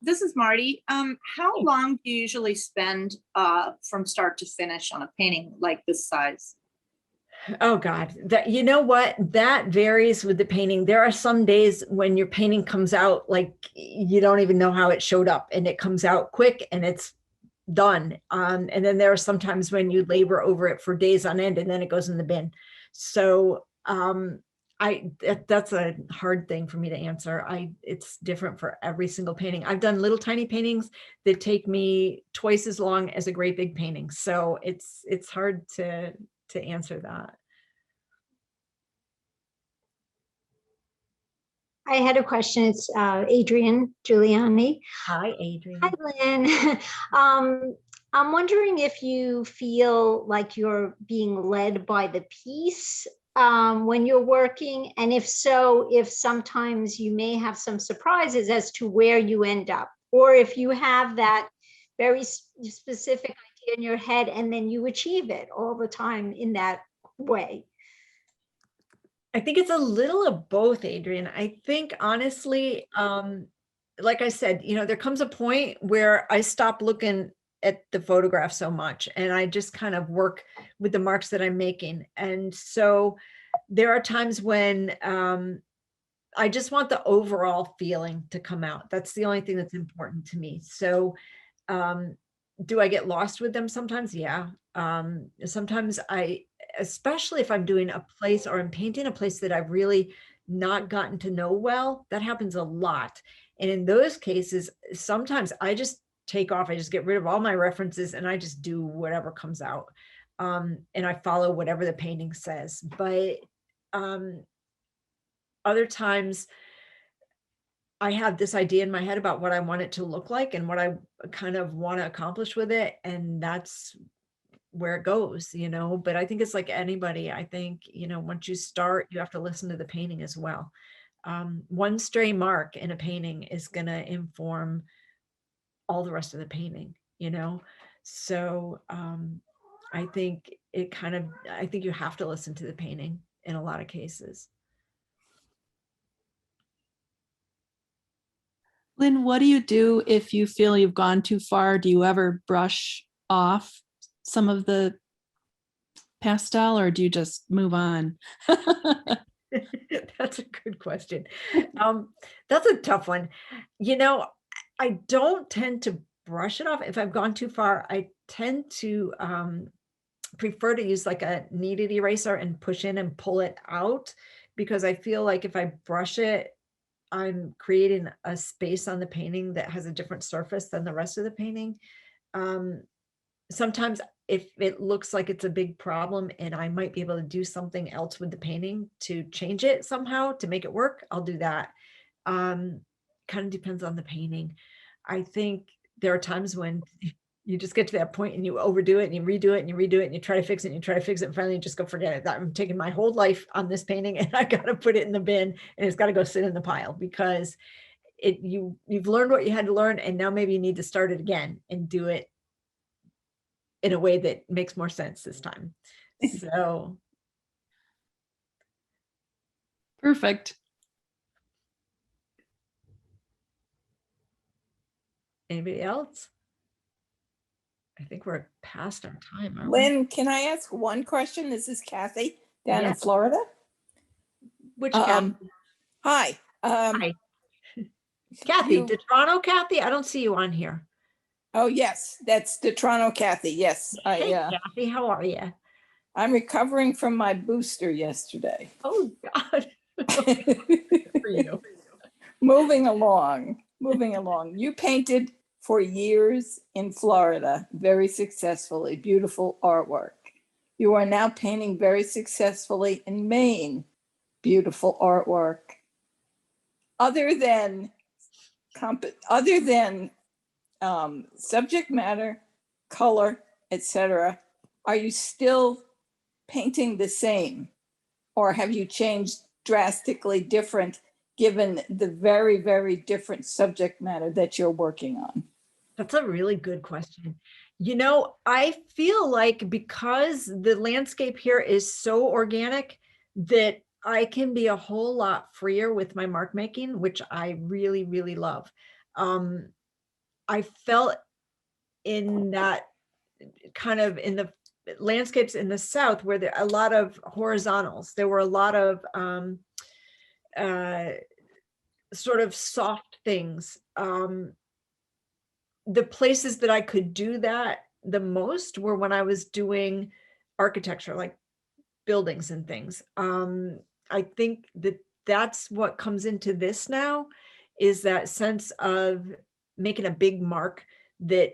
this is Marty. How long do you usually spend from start to finish on a painting like this size? Oh God, you know what? That varies with the painting. There are some days when your painting comes out like you don't even know how it showed up, and it comes out quick and it's done. And then there are some times when you labor over it for days on end, and then it goes in the bin. So that's a hard thing for me to answer. It's different for every single painting. I've done little tiny paintings that take me twice as long as a great big painting. So it's hard to answer that. I had a question. It's Adrienne Giuliani. Hi, Adrienne. Hi, Lynn. I'm wondering if you feel like you're being led by the piece when you're working, and if so, if sometimes you may have some surprises as to where you end up, or if you have that very specific idea in your head and then you achieve it all the time in that way. I think it's a little of both, Adrienne. I think honestly, like I said, you know, there comes a point where I stop looking at the photograph so much, and I just kind of work with the marks that I'm making. And so there are times when I just want the overall feeling to come out. That's the only thing that's important to me. So do I get lost with them sometimes? Yeah. Sometimes especially if I'm doing a place or I'm painting a place that I've really not gotten to know well, that happens a lot. And in those cases, sometimes I just take off, I just get rid of all my references and I just do whatever comes out. And I follow whatever the painting says. But other times I have this idea in my head about what I want it to look like and what I kind of want to accomplish with it. And that's where it goes, you know. But I think it's like anybody. I think, you know, once you start, you have to listen to the painting as well. One stray mark in a painting is going to inform all the rest of the painting, you know? So I think I think you have to listen to the painting in a lot of cases. Lynn, what do you do if you feel you've gone too far? Do you ever brush off some of the pastel, or do you just move on? That's a good question. That's a tough one. You know, I don't tend to brush it off. If I've gone too far, I tend to prefer to use like a kneaded eraser and push in and pull it out, because I feel like if I brush it, I'm creating a space on the painting that has a different surface than the rest of the painting. Sometimes if it looks like it's a big problem and I might be able to do something else with the painting to change it somehow to make it work, I'll do that. Kind of depends on the painting. I think there are times when you just get to that point and you overdo it and you redo it and you redo it and you try to fix it and you try to fix it and finally you just go, forget it. I'm taking my whole life on this painting and I got to put it in the bin and it's got to go sit in the pile, because you've learned what you had to learn, and now maybe you need to start it again and do it in a way that makes more sense this time. So Perfect. anybody else? I think we're past our time, aren't we? Lynn, can I ask one question? This is Kathy down in Yes. Florida. Which Kathy? Hi. Hi. Kathy, you- Toronto Kathy? I don't see you on here. Oh, yes, that's the Toronto Kathy. Yes, Hey, Kathy, how are you? I'm recovering from my booster yesterday. Oh, God. Good for you. Moving along. You painted for years in Florida, very successfully, beautiful artwork. You are now painting very successfully in Maine, beautiful artwork. Other than subject matter, color, etc., are you still painting the same, or have you changed drastically different given the very, very different subject matter that you're working on? That's a really good question. You know, I feel like because the landscape here is so organic that I can be a whole lot freer with my mark making, which I really, really love. I felt in that kind of in the landscapes in the South where there are a lot of horizontals. There were a lot of sort of soft things. The places that I could do that the most were when I was doing architecture, like buildings and things. I think that that's what comes into this now, is that sense of making a big mark that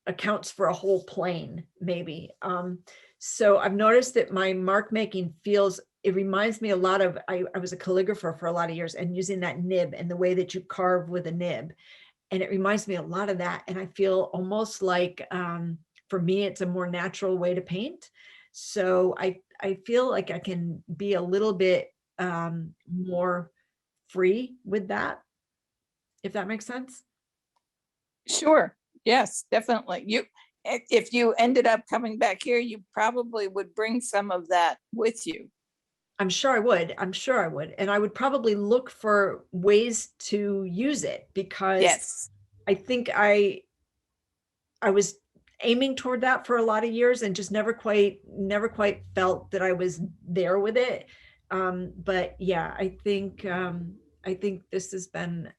accounts for a whole plane, maybe. So I've noticed that my mark making it reminds me a lot of, I was a calligrapher for a lot of years, and using that nib and the way that you carve with a nib. And it reminds me a lot of that. And I feel almost like, for me, it's a more natural way to paint. So I feel like I can be a little bit more free with that, if that makes sense. Sure. Yes, definitely. If you ended up coming back here, you probably would bring some of that with you. I'm sure I would. And I would probably look for ways to use it, because yes, I think I was aiming toward that for a lot of years and just never quite felt that I was there with it. But yeah, I think this has been,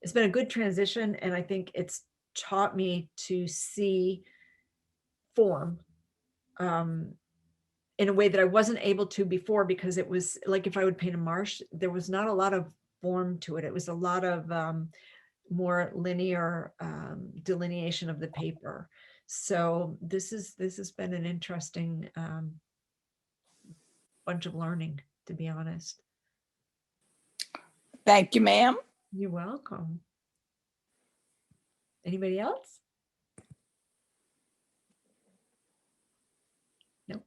it's been a good transition, and I think it's taught me to see form in a way that I wasn't able to before, because it was like if I would paint a marsh, there was not a lot of form to it. It was a lot of more linear delineation of the paper. So this has been an interesting bunch of learning, to be honest. Thank you, ma'am. You're welcome. Anybody else? Nope.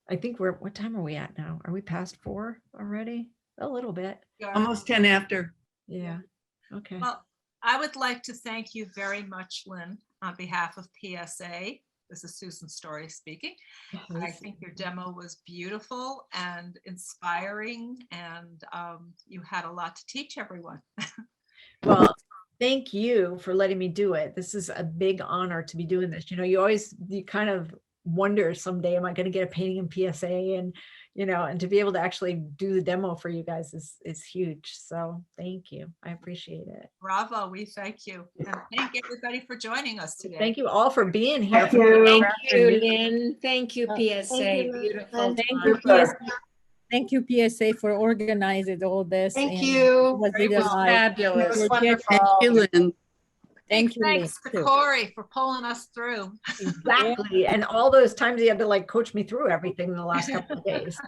I think what time are we at now? Are we past 4 already? A little bit. Almost 10 after. Yeah. Okay. Well, I would like to thank you very much, Lynn, on behalf of PSA. This is Susan Story speaking. I think your demo was beautiful and inspiring, and you had a lot to teach everyone. Well, thank you for letting me do it. This is a big honor to be doing this. You know, you kind of wonder someday, am I going to get a painting in PSA? And, you know, and to be able to actually do the demo for you guys is huge. So thank you. I appreciate it. Bravo, we thank you. And thank everybody for joining us today. Thank you all for being here. Thank you. Thank you, Lynn. Thank you, PSA. Thank you, Beautiful. Lynn. Thank you, Super. PSA. Thank you, PSA, for organizing all this. Thank and you. it was It really was nice. fabulous. Project. Wonderful. Thank you, Lynn. Thank you, Lynn, Thanks to too. Corey for pulling us through. Exactly. And all those times he had to like coach me through everything in the last couple of days.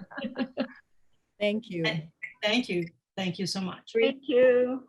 Thank you. Thank you. Thank you so much. Thank you.